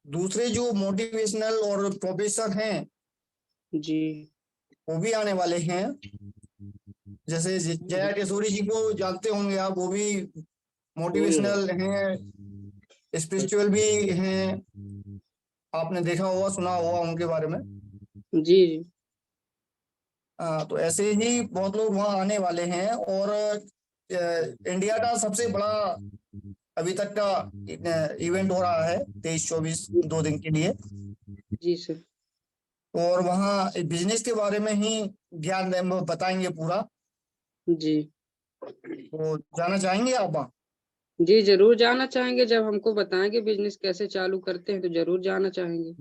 दूसरे जो मोटिवेशनल और प्रोफेसर हैं जी। वो भी आने वाले हैं। जैसे जया किशोरी जी को जानते होंगे आप, वो भी मोटिवेशनल हैं, स्पिरिचुअल भी हैं। आपने देखा होगा, सुना होगा उनके बारे में। जी। जी। तो ऐसे ही बहुत लोग वहाँ आने वाले हैं। और इंडिया का सबसे बड़ा अभी तक का इवेंट हो रहा है 23-24 2 दिन के लिए। जी सर। और वहाँ बिजनेस के बारे में ही ज्ञान बताएंगे पूरा। जी। तो जाना चाहेंगे आप वहाँ? जी, ज़रूर जाना चाहेंगे। जब हमको बताएँगे बिज़नेस कैसे चालू करते हैं, तो ज़रूर जाना चाहेंगे।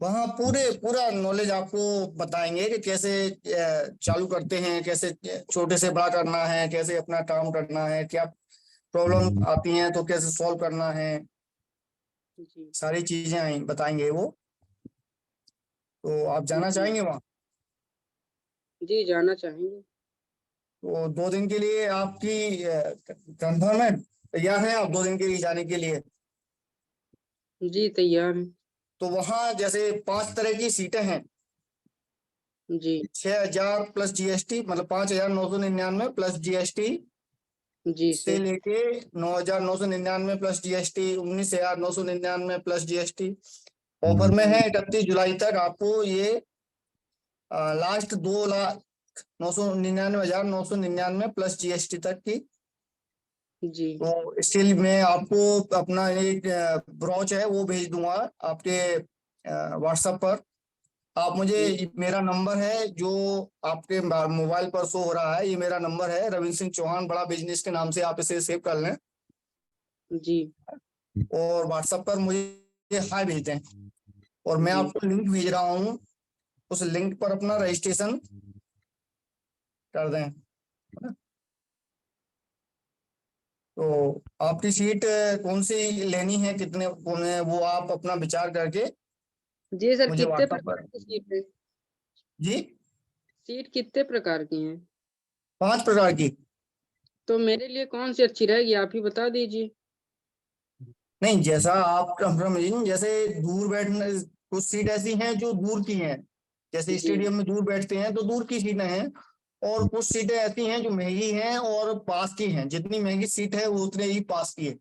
वहाँ पूरा नॉलेज आपको बताएंगे कि कैसे चालू करते हैं, कैसे छोटे से बड़ा करना है, कैसे अपना काम करना है, क्या प्रॉब्लम आती हैं तो कैसे सॉल्व करना है। जी। सारी चीजें बताएंगे वो। तो आप जाना जी। चाहेंगे वहाँ? जी, जाना चाहेंगे। तो 2 दिन के लिए आपकी कंफर्म है? तैयार हैं आप 2 दिन के लिए जाने के लिए? जी, तैयार हैं। तो वहाँ जैसे 5 तरह की सीटें हैं। जी। 6,000 प्लस जीएसटी, मतलब 5,999 प्लस जीएसटी जी से सर। लेके 9,999 plus GST, 19,999 plus GST offer में है 31 जुलाई तक। आपको ये लास्ट 2,999,999 प्लस जीएसटी तक की। जी। तो स्टिल मैं आपको अपना एक ब्रोच है वो भेज दूंगा आपके व्हाट्सएप पर। आप मुझे, जी। मेरा नंबर है जो आपके मोबाइल पर शो हो रहा है, ये मेरा नंबर है, रविंद्र सिंह चौहान बड़ा बिजनेस के नाम से आप इसे सेव कर लें। जी। और व्हाट्सएप पर मुझे हाय भेज दें, और मैं जी। आपको लिंक भेज रहा हूँ। उस लिंक पर अपना रजिस्ट्रेशन कर दें, है ना? तो आपकी सीट कौन सी लेनी है, कितने कौन है, वो आप अपना विचार करके जी सर, मुझे कितने व्हाट्सएप प्रकार पर। की सीट है? जी, सीट कितने प्रकार की हैं? 5 प्रकार की। तो मेरे लिए कौन सी अच्छी रहेगी, आप ही बता दीजिए। नहीं, जैसा आप समझिए, जैसे दूर बैठने, कुछ सीट ऐसी हैं जो दूर की हैं, जैसे जी। स्टेडियम में दूर बैठते हैं तो दूर की सीटें हैं। और कुछ सीटें ऐसी हैं जो महंगी हैं और पास की हैं, जितनी महंगी सीट है वो उतने ही पास की है।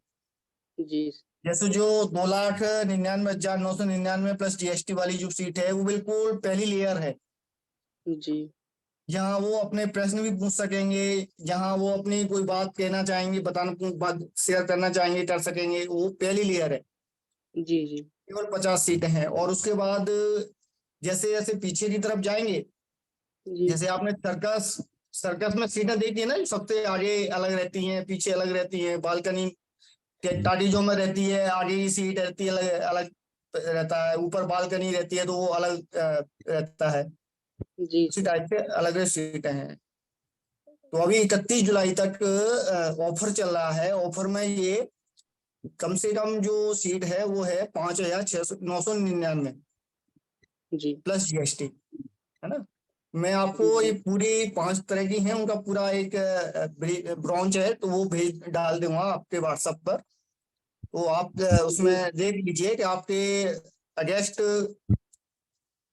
जी। जैसे जो 2,99,999 प्लस जीएसटी वाली जो सीट है वो बिल्कुल पहली लेयर है, जी। जहाँ वो अपने प्रश्न भी पूछ सकेंगे, जहाँ वो अपनी कोई बात कहना चाहेंगे, बताना, बात शेयर करना चाहेंगे, कर सकेंगे, वो पहली लेयर है। जी। जी। केवल 50 सीटें हैं। और उसके बाद जैसे जैसे पीछे की तरफ जाएंगे, जी जैसे आपने सर्कस सर्कस में सीटें देखी है ना, सबसे आगे अलग रहती हैं, पीछे अलग रहती हैं, बालकनी टाटीजों में रहती है, आगे की सीट रहती है अलग अलग रहता है, ऊपर बालकनी रहती है तो वो अलग रहता है। जी उसी टाइप से अलग अलग सीटें हैं। तो अभी 31 जुलाई तक ऑफर चल रहा है। ऑफर में ये कम से कम जो सीट है वो है 5,999 जी प्लस जीएसटी, है ना। मैं आपको ये पूरी 5 तरह की हैं, उनका पूरा एक ब्रांच है, तो वो भेज डाल दूंगा आपके व्हाट्सएप पर। तो आप उसमें देख लीजिए कि आपके अगेंस्ट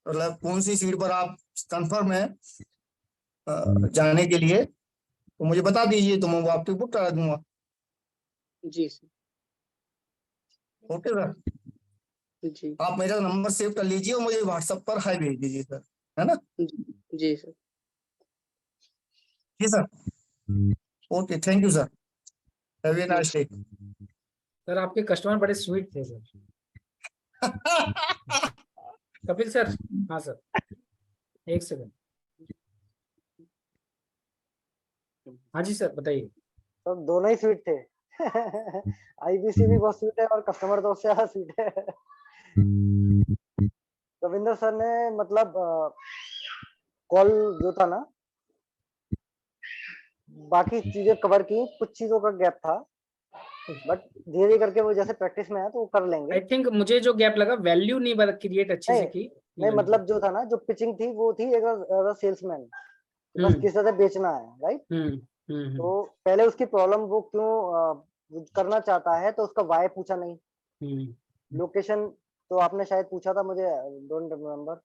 मतलब कौन सी सीट पर आप कंफर्म है जाने के लिए, तो मुझे बता दीजिए, तो मैं वो आपकी बुक करा दूंगा। जी सर। ओके सर, जी आप मेरा नंबर सेव कर लीजिए और मुझे व्हाट्सएप पर हाई भेज दीजिए सर, है ना। जी सर। जी sir, okay, thank you sir, have a nice day. Sir आपके कस्टमर बड़े स्वीट थे सर। कपिल सर, हाँ सर, एक सेकंड। हाँ जी सर, बताइए। तो दोनों ही स्वीट थे। आईबीसी भी बहुत स्वीट है और कस्टमर तो उससे ज्यादा स्वीट है। रविंद्र सर ने मतलब कॉल जो था ना, बाकी चीजें कवर की, कुछ चीजों का गैप था, बट धीरे धीरे करके वो जैसे प्रैक्टिस में है तो वो कर लेंगे। आई थिंक मुझे जो गैप लगा, वैल्यू नहीं क्रिएट अच्छे से नहीं की। नहीं, मतलब जो था ना, जो पिचिंग थी वो थी एक सेल्समैन, बस किस तरह से बेचना है, राइट। हम्म तो पहले उसकी प्रॉब्लम वो क्यों करना चाहता है, तो उसका वाई पूछा नहीं, हम्म लोकेशन तो आपने शायद पूछा था, मुझे डोंट रिमेम्बर।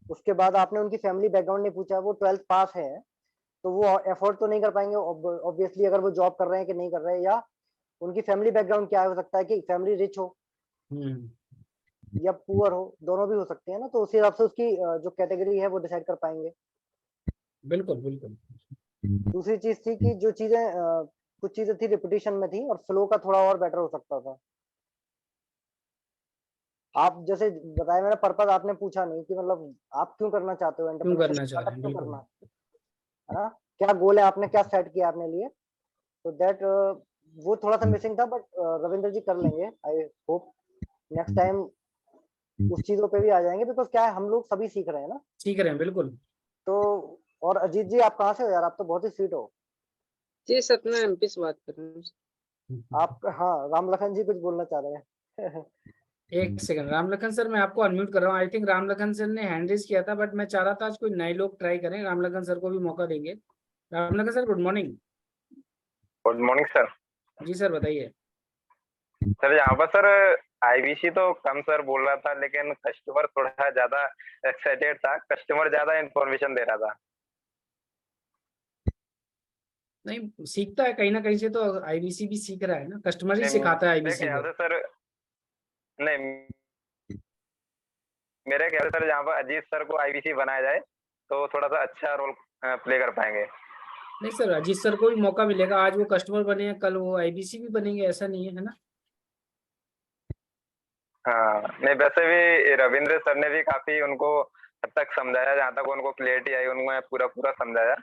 उसके बाद आपने उनकी फैमिली बैकग्राउंड नहीं पूछा, वो 12th पास है तो वो अफोर्ड तो नहीं कर पाएंगे ऑब्वियसली, अगर वो जॉब कर रहे हैं कि नहीं कर रहे हैं, या उनकी फैमिली बैकग्राउंड क्या हो सकता है कि फैमिली रिच हो हम्म या पुअर हो, दोनों भी हो सकते हैं ना। तो उसी हिसाब से उसकी जो कैटेगरी है वो डिसाइड कर पाएंगे। बिल्कुल बिल्कुल। दूसरी चीज थी कि जो चीजें कुछ चीजें थी रिपीटिशन में थी और फ्लो का थोड़ा और बेटर हो सकता था। आप जैसे बताया, मेरा पर्पज आपने पूछा नहीं कि मतलब आप क्यों करना चाहते हो क्यों करना एंटरप्रेन्योरशिप, चाह रहे स्टार्टअप हैं, क्यों बिल्कुल। करना है ना, क्या गोल है, आपने क्या सेट किया अपने लिए। तो दैट वो थोड़ा सा मिसिंग था, बट रविंद्र जी कर लेंगे, आई होप नेक्स्ट टाइम उस चीजों पे भी आ जाएंगे, बिकॉज क्या है, हम लोग सभी सीख रहे हैं ना। सीख रहे हैं, बिल्कुल। तो और अजीत जी, आप कहाँ से हो यार, आप तो बहुत ही स्वीट हो। जी सतना एमपी से बात कर रहे हैं। आप, हाँ, राम लखन जी कुछ बोलना चाह रहे हैं। एक सेकंड, रामलखन सर, मैं आपको अनम्यूट कर रहा हूँ। आई थिंक रामलखन सर ने हैंड रेज किया था, बट मैं चाह रहा था आज कोई नए लोग ट्राई करें, रामलखन सर को भी मौका देंगे। Ramlakhan sir, good morning. Good morning sir. जी सर, बताइए। सर यहाँ पर सर आईवीसी तो कम सर बोल रहा था, लेकिन कस्टमर थोड़ा ज्यादा एक्साइटेड था, कस्टमर ज्यादा इंफॉर्मेशन दे रहा था। नहीं, सीखता है कहीं ना कहीं से, तो आईबीसी भी सीख रहा है ना, कस्टमर ही नहीं, सिखाता है मेरे आईबीसी ख्याल को। से सर, नहीं, मेरे ख्याल से सर यहाँ पर अजीत सर को आईवीसी बनाया जाए तो थोड़ा सा अच्छा रोल प्ले कर पाएंगे। नहीं सर, अजीत सर को भी मौका मिलेगा, आज वो कस्टमर बने हैं, कल वो आईबीसी भी बनेंगे, ऐसा नहीं है ना। हाँ, नहीं वैसे भी रविंद्र सर ने भी काफी उनको हद तक समझाया, जहाँ तक उनको क्लियरिटी आई उन्होंने पूरा पूरा समझाया।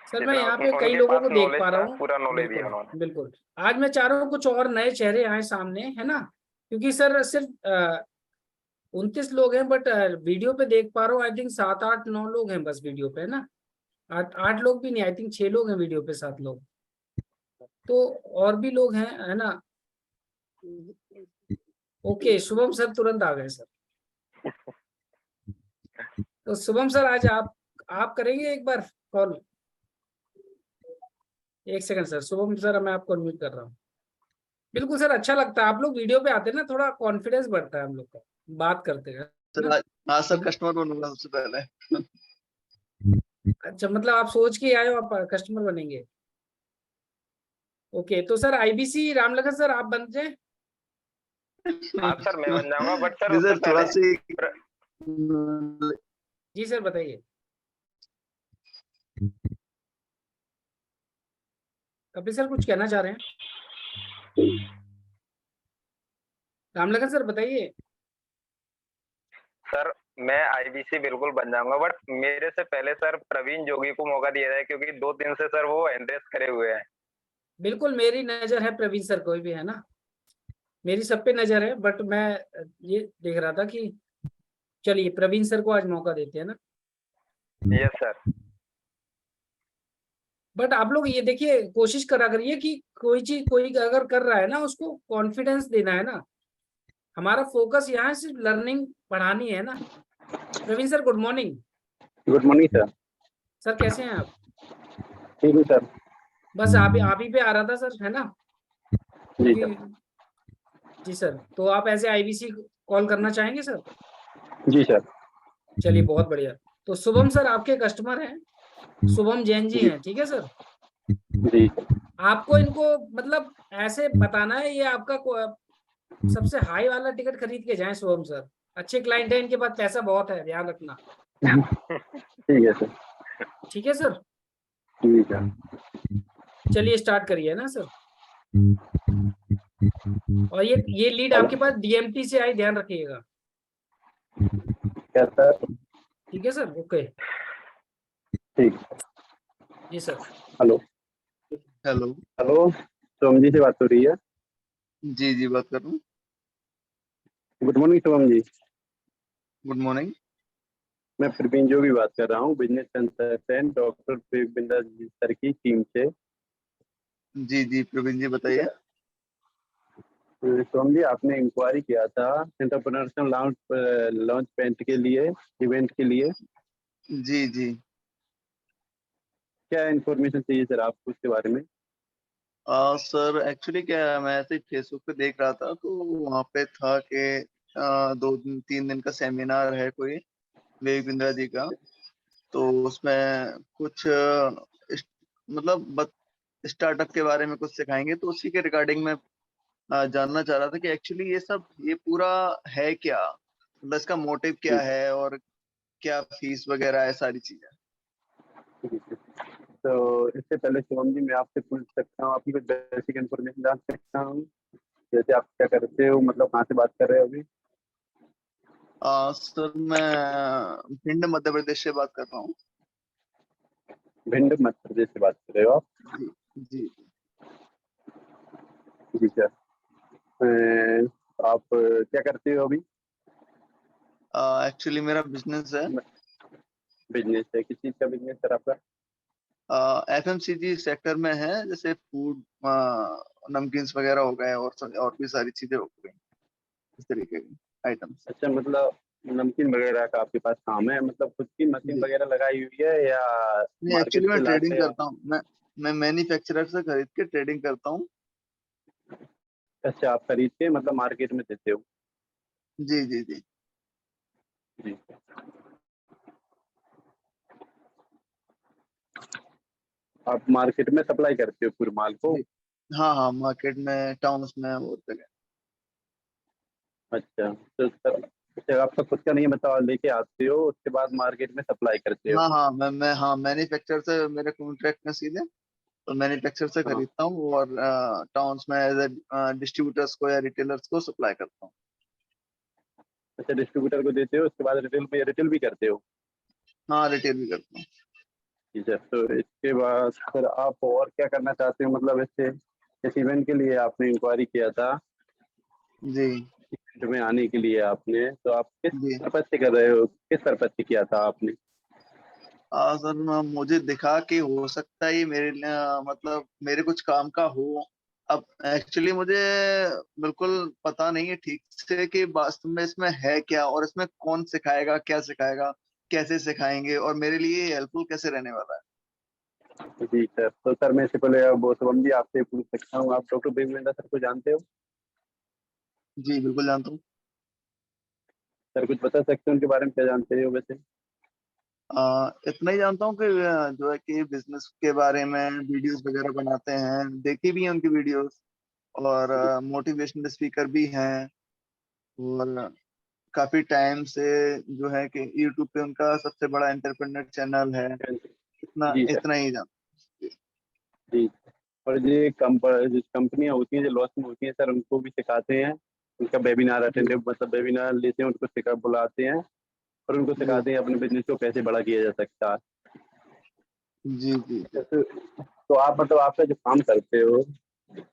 सर मैं जितना यहाँ पे कई उनके लोगों पास को देख नॉलेज पा रहा था, हूँ। पूरा नॉलेज दिया बिल्कुल उन्होंने। बिल्कुल। आज मैं चाह रहा हूँ कुछ और नए चेहरे आए सामने, है ना, क्योंकि सर सिर्फ 29 लोग हैं, बट वीडियो पे देख पा रहा हूँ, आई थिंक 7 8 9 लोग हैं बस वीडियो पे, है ना। 8 लोग भी नहीं, आई थिंक 6 लोग हैं वीडियो पे, 7 लोग। तो और भी लोग हैं, है ना। ओके, शुभम सर तुरंत आ गए सर। तो शुभम सर, आज आप करेंगे एक बार कॉल। एक सेकंड सर, शुभम सर, मैं आपको अनम्यूट कर रहा हूँ। बिल्कुल सर, अच्छा लगता है आप लोग वीडियो पे आते हैं ना, थोड़ा कॉन्फिडेंस बढ़ता है हम लोग का, बात करते हैं सर ना। आज सर कस्टमर बनूंगा सबसे पहले। अच्छा, मतलब आप सोच के आए हो आप कस्टमर बनेंगे। ओके, तो सर आईबीसी रामलखन सर आप बन जाए। हाँ सर, मैं बन जाऊंगा, बट सर जी उससे सर थोड़ा पहले सी जी सर, बताइए। कपिल सर कुछ कहना चाह रहे हैं। रामलखन सर बताइए। सर मैं आईबीसी बिल्कुल बन जाऊंगा, बट मेरे से पहले सर प्रवीण जोगी को मौका दिया जाए, क्योंकि 2 दिन से सर वो एंट्रेस करे हुए हैं। बिल्कुल मेरी नजर है प्रवीण सर कोई भी है ना, मेरी सब पे नजर है, बट मैं ये देख रहा था कि चलिए प्रवीण सर को आज मौका देते हैं ना। Yes sir. बट आप लोग ये देखिए, कोशिश करा करिए कि कोई चीज कोई अगर कर रहा है ना उसको कॉन्फिडेंस देना है ना। हमारा फोकस यहाँ सिर्फ लर्निंग पढ़ानी है ना। Praveen sir good morning. Good morning sir. Sir कैसे हैं आप? ठीक है सर। बस आप ही पे आ रहा था सर, है ना? जी क्योंकि सर। जी सर, तो आप ऐसे आईबीसी कॉल करना चाहेंगे सर? जी सर। चलिए बहुत बढ़िया। तो शुभम सर आपके कस्टमर हैं, शुभम जैन जी हैं, ठीक है सर। जी आपको इनको मतलब ऐसे बताना है, ये आपका सबसे हाई वाला टिकट खरीद के जाएं शुभम सर। अच्छे क्लाइंट है इनके पास, पैसा बहुत है, ध्यान रखना। ठीक है सर। ठीक है सर, ठीक है। चलिए स्टार्ट करिए ना सर। और ये लीड आपके पास डीएमटी से आई, ध्यान रखिएगा। क्या सर? ठीक है सर, ओके। ठीक। जी सर। Hello hello. हेलो, सोम जी से बात हो रही है? जी जी बात कर रहा हूँ। Good morning Som ji. Good morning. मैं प्रवीण जोगी बात कर रहा हूँ, business consultant doctor Binda sir की टीम से। जी जी प्रवीण जी बताइए। सोम जी, आपने इंक्वायरी किया था एंटरप्रेन्योरशिप लॉन्च पेंट के लिए, इवेंट के लिए। जी जी। क्या इन्फॉर्मेशन चाहिए सर आपको उसके बारे में? सर एक्चुअली क्या है, मैं ऐसे ही फेसबुक पे देख रहा था, तो वहाँ पे था कि 2-3 दिन का सेमिनार है कोई विवेक बिंद्रा जी का। तो उसमें कुछ मतलब स्टार्टअप के बारे में कुछ सिखाएंगे, तो उसी के रिगार्डिंग में जानना चाह रहा था कि एक्चुअली ये पूरा है क्या, मतलब इसका मोटिव क्या है और क्या फीस वगैरह है, सारी चीजें। तो इससे पहले शिवम जी, मैं आपसे पूछ सकता हूँ, आपकी कुछ बेसिक इन्फॉर्मेशन जान सकता हूँ? जैसे आप क्या करते हो, मतलब कहाँ से बात कर रहे हो अभी? सर मैं भिंड मध्य प्रदेश से बात कर रहा हूँ। भिंड मध्य प्रदेश से बात कर रहे हो आप? जी जी। जी सर। आप क्या करते हो अभी? एक्चुअली मेरा बिजनेस है। बिजनेस है, किस चीज का बिजनेस सर आपका? एफएमसीजी सेक्टर में है, जैसे फूड, नमकीन्स वगैरह हो गए और भी सारी चीजें हो गई, इस तरीके की आइटम्स। अच्छा, मतलब नमकीन वगैरह का आपके पास काम है, मतलब खुद की मशीन जी वगैरह लगाई हुई है या नहीं, मार्केट एक्चुअली मैं से ट्रेडिंग लाते हो? करता हूँ। मैं मैन्युफैक्चरर से खरीद के ट्रेडिंग करता हूँ। अच्छा, आप खरीद के मतलब मार्केट में देते हो? जी जी जी। जी। आप मार्केट में सप्लाई करते हो पूरे माल को? जी हाँ हाँ, मार्केट में, टाउन्स में, वो जगह। अच्छा, तो सर अच्छा, आपका खुद का नहीं है, मतलब लेके आते हो उसके बाद मार्केट में सप्लाई करते हो? हाँ हाँ, मैन्युफैक्चर से मेरे कॉन्ट्रैक्ट में सीधे, तो मैन्युफैक्चर से हाँ। खरीदता हूँ और टाउन्स में एज ए डिस्ट्रीब्यूटर्स को या रिटेलर्स को सप्लाई करता हूँ। अच्छा, डिस्ट्रीब्यूटर को देते हो, उसके बाद रिटेल भी करते हो? हाँ, रिटेल भी करता हूँ। ठीक है, तो इसके बाद सर आप और क्या करना चाहते हो, मतलब ऐसे इस इवेंट के लिए आपने इंक्वायरी किया था, जी इवेंट में आने के लिए आपने, तो आप किस जी। पर्पज से कर रहे हो, किस पर्पज से किया था आपने? सर मुझे दिखा कि हो सकता है ये मेरे लिए, मतलब मेरे कुछ काम का हो। अब एक्चुअली मुझे बिल्कुल पता नहीं है ठीक से कि वास्तव में इसमें है क्या, और इसमें कौन सिखाएगा, क्या सिखाएगा, कैसे सिखाएंगे, और मेरे लिए हेल्पफुल कैसे रहने वाला है। जी सर, तो सर मैं इससे पहले वो शुभम जी आपसे पूछ सकता हूँ, आप डॉक्टर बिंदा सर को जानते हो? जी बिल्कुल जानता हूँ। सर कुछ बता सकते हैं उनके बारे में, क्या जानते हो वैसे? इतना ही जानता हूँ कि जो है कि बिजनेस के बारे में वीडियोस वगैरह बनाते हैं, देखी भी हैं उनकी वीडियोस, और मोटिवेशनल स्पीकर भी हैं, और काफी टाइम से जो है कि यूट्यूब पे उनका सबसे बड़ा एंटरप्रेन्योर चैनल है। इतना जी सर। इतना ही जानता जी। और ये जो कंपनियां होती हैं जो लॉस में होती हैं सर, उनको भी सिखाते हैं, उनका वेबिनार हूँ। अटेंड, मतलब वेबिनार लेते हैं, उनको सिखा बुलाते हैं, और उनको सिखाते हैं अपने बिजनेस को कैसे बड़ा किया जा सकता है। जी जी तो आप मतलब आपका जो काम करते हो,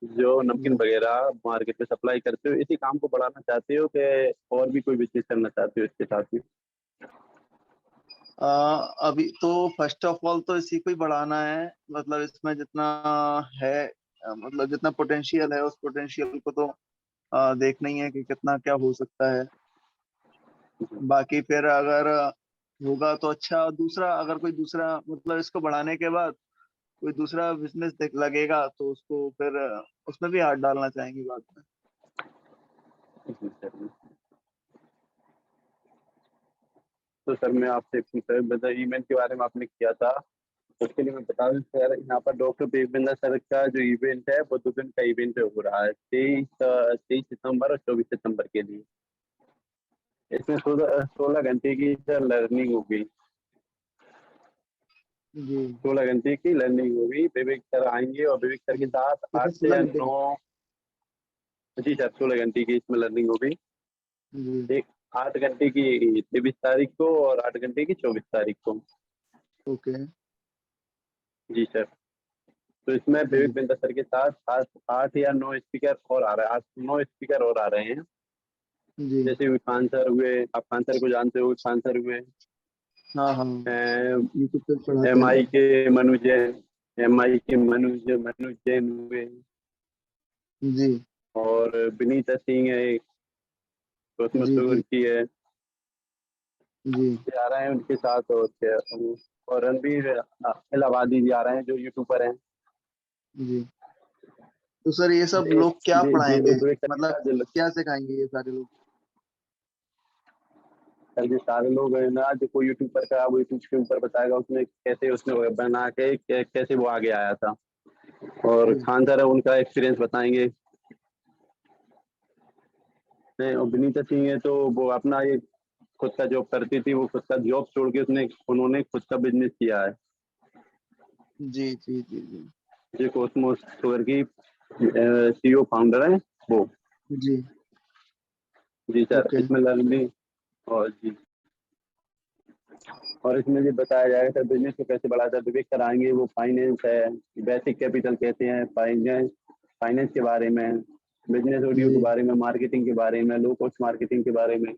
जो नमकीन वगैरह मार्केट में सप्लाई करते हो, इसी काम को बढ़ाना चाहते हो कि और भी कोई बिजनेस करना चाहते हो इसके साथ में? अभी तो फर्स्ट ऑफ ऑल तो इसी को ही बढ़ाना है, मतलब इसमें जितना है मतलब जितना पोटेंशियल है उस पोटेंशियल को तो देखना ही है कि कितना क्या हो सकता है। बाकी फिर अगर होगा तो अच्छा, दूसरा अगर कोई दूसरा मतलब इसको बढ़ाने के बाद कोई दूसरा बिजनेस लगेगा तो उसको फिर उसमें भी हाथ डालना चाहेंगे बाद में। तो सर मैं आपसे मतलब इवेंट के बारे में आपने किया था, उसके लिए मैं बता दूं सर, यहाँ पर डॉक्टर बेबिंदर सर का जो इवेंट है वो 2 दिन का इवेंट हो रहा है, 23 सितंबर और 24 सितंबर के लिए। इसमें 16 घंटे की सर लर्निंग होगी। जी 16 घंटे की लर्निंग होगी। विवेक सर आएंगे और विवेक सर के साथ 8 से 9, जी सर 16 घंटे की इसमें लर्निंग होगी। जी 8 घंटे की 23 तारीख को और 8 घंटे की 24 तारीख को। ओके जी सर। तो इसमें विवेक बिंदा सर के साथ 8 या 9 स्पीकर और आ रहे हैं, 8-9 स्पीकर और आ रहे हैं। जी जैसे खान सर हुए, आप खान सर को जानते हो, खान सर हुए, हाँ हाँ यूट्यूब पे पढ़ाते हैं। MI के मनुज जैन, मनुज जैन हुए, जी और विनीता सिंह है एक, उसमें जी जी की है, जी ये आ रहे हैं उनके साथ। और रणबीर इलाहाबादी जी आ रहे हैं जो यूट्यूबर हैं। जी तो सर ये सब लोग क्या जी पढ़ाएंगे, विवेक सर के मतलब साथ जो क्या सिखाएंगे ये सारे लोग? सर जो सारे लोग हैं ना, जो कोई यूट्यूबर का वो यूट्यूब के ऊपर बताएगा उसने कैसे उसने बना के कैसे वो आगे आया था। और खान सर है, उनका एक्सपीरियंस बताएंगे। और विनीता सिंह है तो वो अपना ये खुद का जॉब करती थी, वो खुद का जॉब छोड़ के उन्होंने खुद का बिजनेस किया है। जी जी जी जी ये कोस्मोस शुगर की CEO फाउंडर है वो। जी जी सर ओके इसमें लर्निंग और जी, और इसमें भी बताया जाएगा सर बिजनेस को कैसे बढ़ाता है। विवेक सर आएंगे, वो फाइनेंस है, बेसिक कैपिटल कहते हैं, फाइनेंस के बारे में, बिजनेस ऑडियो के जी बारे में, मार्केटिंग के बारे में, लो कॉस्ट मार्केटिंग के बारे में,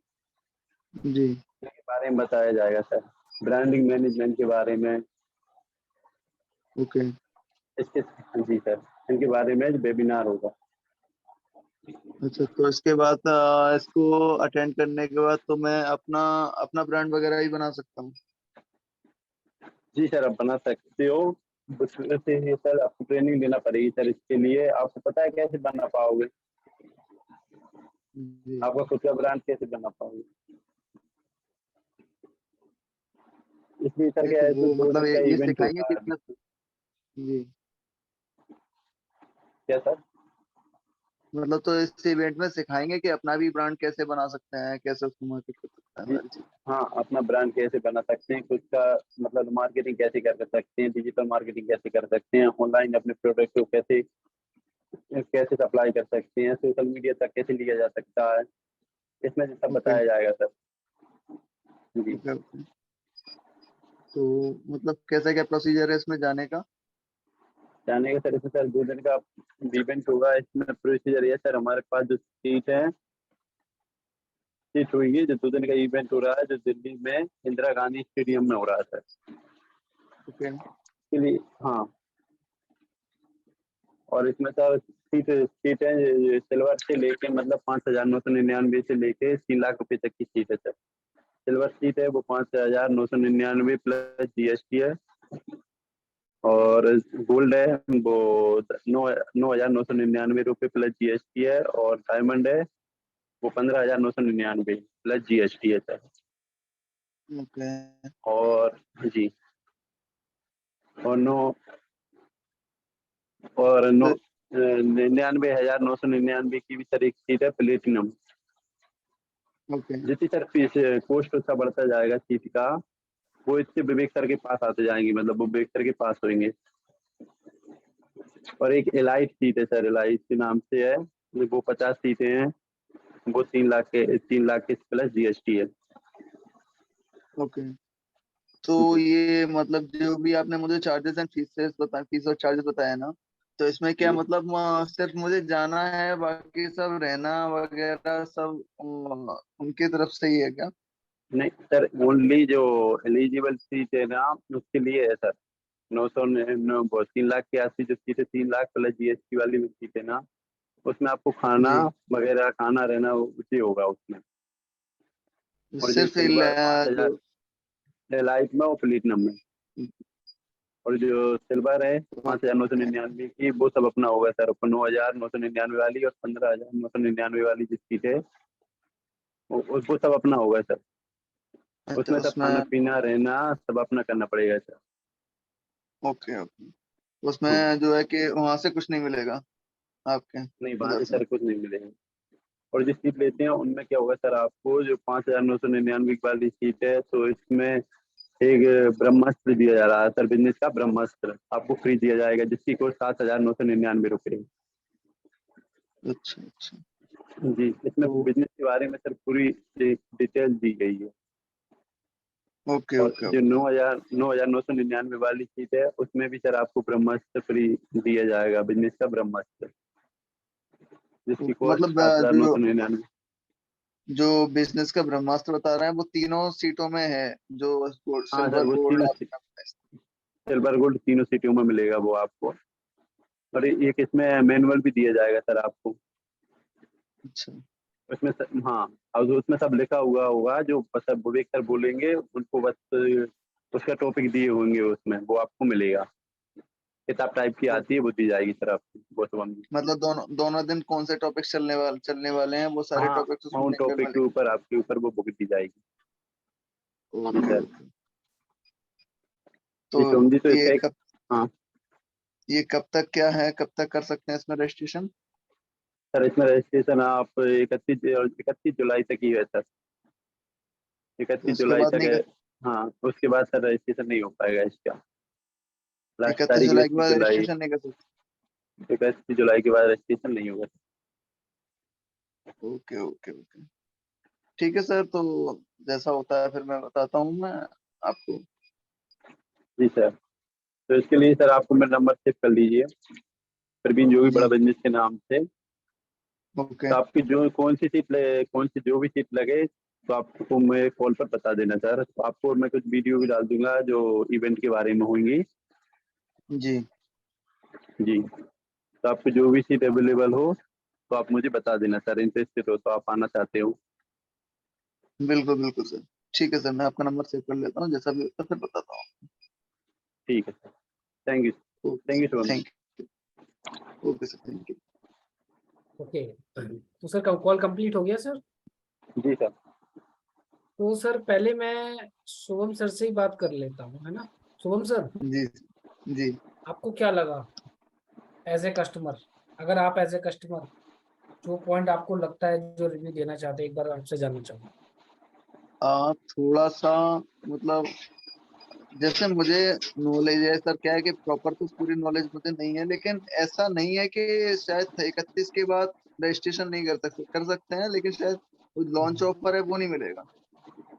जी के बारे में बताया जाएगा सर, ब्रांडिंग मैनेजमेंट के बारे में, ओके इसके जी सर इनके बारे में वेबिनार होगा। अच्छा तो इसके बाद इसको अटेंड करने के बाद तो मैं अपना अपना ब्रांड वगैरह ही बना सकता हूँ? जी सर आप बना सकते हो, उसमें से सर आपको ट्रेनिंग लेना पड़ेगी सर। इसके लिए आपको पता है कैसे बना पाओगे, जी आपका खुद का ब्रांड कैसे बना पाओगे? इसलिए सर नहीं क्या तो है, तो वो 2 मतलब दिन का ये इवेंट सिखाएंगे होता है अभी। कितना? जी क्या सर? मतलब तो इस इवेंट में सिखाएंगे कि अपना भी ब्रांड कैसे बना सकते हैं, कैसे उसको मार्केट कर सकते हैं, जी सारी चीज। हाँ, अपना ब्रांड कैसे बना सकते हैं, खुद का मतलब मार्केटिंग कैसे कर सकते हैं, डिजिटल मार्केटिंग कैसे कर सकते हैं, ऑनलाइन अपने प्रोडक्ट को कैसे कैसे सप्लाई कर सकते हैं, सोशल मीडिया तक कैसे लिया जा सकता है, इसमें सब ओके बताया जाएगा सर। जी ओके ओके तो मतलब कैसा क्या प्रोसीजर है इसमें जाने का? जाने का सर, इसमें सर 2 दिन का इवेंट होगा। इसमें प्रोसीजर ये सर, हमारे पास जो सीट हुई जो 2 दिन का इवेंट हो रहा है, जो दिल्ली में इंदिरा गांधी स्टेडियम में हो रहा है सर। ओके इसके लिए हाँ, और इसमें सर सीटें सिल्वर से लेके मतलब 5,999 से लेके 3 लाख रुपए तक की सीट है सर। सिल्वर सीट है वो 5,999 प्लस GST है, और गोल्ड है वो 9,999 रुपये प्लस GST है, और डायमंड है वो 15,999 प्लस GST है सर। ओके और जी, और और तो 99,999 की भी सर एक सीट है प्लेटिनम। ओके जितनी सर फीस कॉस्ट उसका बढ़ता जाएगा सीट का, वो इससे विवेक सर के पास आते जाएंगे, मतलब वो विवेक सर के पास होंगे। और एक एलाइट सीट है सर, एलाइट के नाम से है, वो 50 सीटें हैं, वो 3 लाख के प्लस GST है। ओके, तो ये मतलब जो भी आपने मुझे चार्जेस एंड फीस और चार्जेस बताया ना, तो इसमें क्या मतलब सिर्फ मुझे जाना है, बाकी सब रहना वगैरह सब उनकी तरफ से ही है क्या? नहीं सर, ओनली जो एलिजिबल सीट है ना उसके लिए है सर। 3 लाख के आसपास जो सीट है, 3 लाख प्लस जीएसटी वाली जो सीट है ना, उसमें आपको खाना जी, वगैरह, खाना रहना उसी होगा उसमें। और जो सिर्फ सिल्वर जो 5,000 लाइट में और प्लेटिनम में, और जो सिल्वर है 5,999 की, वो सब अपना होगा सर। 9,999 वाली और 15,999 वाली जो सीट है वो सब अपना होगा सर। अच्छा उसमें सब खाना उसमें, पीना रहना सब अपना करना पड़ेगा सर। ओके ओके, उसमें जो है कि वहां से कुछ नहीं मिलेगा आपके नहीं, वहां उधर से से? सर कुछ नहीं मिलेगा। और जो सीट लेते हैं उनमें क्या होगा सर, आपको जो 5,999 वाली सीट है, तो इसमें एक ब्रह्मास्त्र दिया जा रहा है सर, बिजनेस का ब्रह्मास्त्र आपको फ्री दिया जाएगा, जिसकी कोस्ट 7,999 रुपये। अच्छा अच्छा, जी, इसमें तो बिजनेस के बारे में सर पूरी डिटेल दी गई है। ओके और ओके जो ओके, 9,999 वाली सीट है उसमें भी सर आपको ब्रह्मास्त्र फ्री दिया जाएगा, बिजनेस का ब्रह्मास्त्र, जिसकी कॉस्ट मतलब सात हजार नौ सौ निन्यानवे जो बिजनेस का ब्रह्मास्त्र बता रहे हैं वो तीनों सीटों में है, जो हाँ सर, सिल्वर वो गोल्ड तीनों आपने बताया। सिल्वर गोल्ड तीनों सीटों में मिलेगा वो आपको। और एक इसमें मैनुअल भी दिया जाएगा सर आपको। अच्छा उसमें हाँ, और जो उसमें सब लिखा हुआ होगा, जो सब विवेक सर बोलेंगे उनको बस उसका टॉपिक दिए होंगे, उसमें वो आपको मिलेगा। किताब टाइप की आती है, वो दी जाएगी सर आपको, वो सब हम। मतलब दोनों दोनों दिन कौन से टॉपिक चलने वाले हैं, वो सारे हाँ, टॉपिक्स उसमें उन लिंक में टॉपिक के ऊपर आपके ऊपर वो बुक दी जाएगी। जी ओके सर। ओके, तो जी सोम जी, तो ये इसका एक, कब हाँ ये कब तक क्या है, कब तक कर सकते हैं इसमें रजिस्ट्रेशन? सर, इसमें रजिस्ट्रेशन आप 31 जुलाई तक ही है सर। 31 उसके जुलाई बाद तक नहीं है। कर हाँ, उसके बाद सर रजिस्ट्रेशन नहीं हो पाएगा इसका। लास्ट 31 तारीख जुलाई के 31 बाद जुलाई रजिस्ट्रेशन नहीं कर सकते? 31 जुलाई के बाद रजिस्ट्रेशन नहीं होगा। ओके ओके ओके, ठीक है सर, तो जैसा होता है फिर मैं बताता हूँ मैं आपको। जी सर, तो इसके लिए सर आपको मेरा नंबर सेव कर लीजिए, प्रवीण जोगी बड़ा जी बिजनेस के नाम से। ओके, तो आपकी जो कौन सी जो भी सीट लगे, तो आपको मैं कॉल पर बता देना सर। तो आपको मैं कुछ वीडियो भी डाल दूंगा जो इवेंट के बारे में होंगी। जी जी, तो आपको जो भी सीट अवेलेबल हो तो आप मुझे बता देना सर, इंटरेस्टेड हो तो आप आना चाहते हो। बिल्कुल बिल्कुल सर, ठीक है सर, मैं आपका नंबर सेव कर लेता हूँ, जैसा भी होता है फिर बताता हूँ। ठीक है sir, thank you. Okay thank you sir, so much. Thank you, okay sir, thank you. Okay, तो सर कॉल कंप्लीट हो गया सर। जी सर। तो सर पहले मैं शुभम सर से ही बात कर लेता हूँ, है ना। शुभम सर, जी जी, आपको क्या लगा एज ए कस्टमर, अगर आप एज ए कस्टमर जो पॉइंट आपको लगता है, जो रिव्यू देना चाहते हैं, एक बार आपसे जानना चाहूँगा। थोड़ा सा मतलब जैसे मुझे नॉलेज है सर, क्या है कि प्रॉपर तो पूरी नॉलेज मुझे नहीं है, लेकिन ऐसा नहीं है कि शायद 31 के बाद रजिस्ट्रेशन नहीं कर सकते हैं, लेकिन शायद लॉन्च ऑफर है वो नहीं मिलेगा।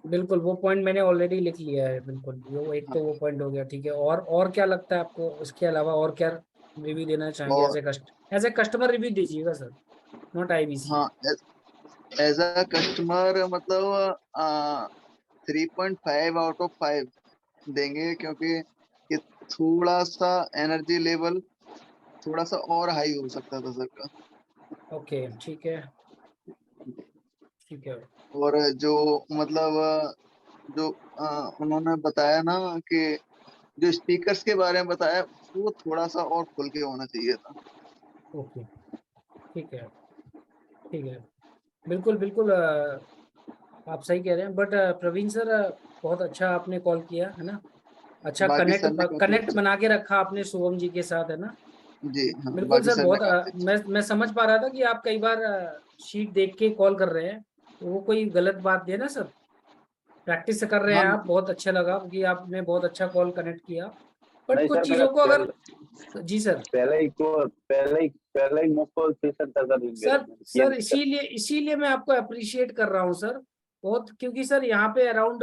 बिल्कुल, वो पॉइंट मैंने ऑलरेडी लिख लिया है। बिल्कुल, वो एक हाँ, तो वो पॉइंट हो गया, ठीक है। और क्या लगता है आपको इसके अलावा, और क्या रिव्यू देना चाहेंगे और एज ए कस्टमर रिव्यू दीजिएगा सर, नॉट आईबीसी। हाँ, एज अ कस्टमर मतलब 3.5 आउट ऑफ 5 देंगे, क्योंकि ये थोड़ा सा एनर्जी लेवल थोड़ा सा और हाई हो सकता था सर का। ओके, ठीक है, ठीक है। और जो मतलब जो उन्होंने बताया ना कि जो स्पीकर्स के बारे में बताया, वो थोड़ा सा और खुल के होना चाहिए था। ओके, ठीक है, ठीक है। बिल्कुल बिल्कुल, आप सही कह रहे हैं, बट प्रवीण सर, बहुत अच्छा आपने कॉल किया, है ना। अच्छा बाकी कनेक्ट सर ने काफी कनेक्ट अच्छा, बना के रखा आपने शुभम जी के साथ, है ना। जी हाँ, बिल्कुल बाकी सर, सर ने बहुत काफी अच्छा, मैं समझ पा रहा था कि आप कई बार शीट देख के कॉल कर रहे हैं, तो वो कोई गलत बात नहीं है ना सर। प्रैक्टिस से कर रहे हैं हाँ आप, बहुत अच्छा लगा कि आपने बहुत अच्छा कॉल कनेक्ट किया। बट नहीं कुछ सर, मेरा चीज़ों को अगर, जी सर। पहले ही मुझ को सेशन था सर, मेरा सर मैंने किया सर नहीं सर। इसीलिए इसीलिए मैं आपको अप्रिशिएट कर रहा हूँ सर, बहुत, क्योंकि सर यहाँ पे अराउंड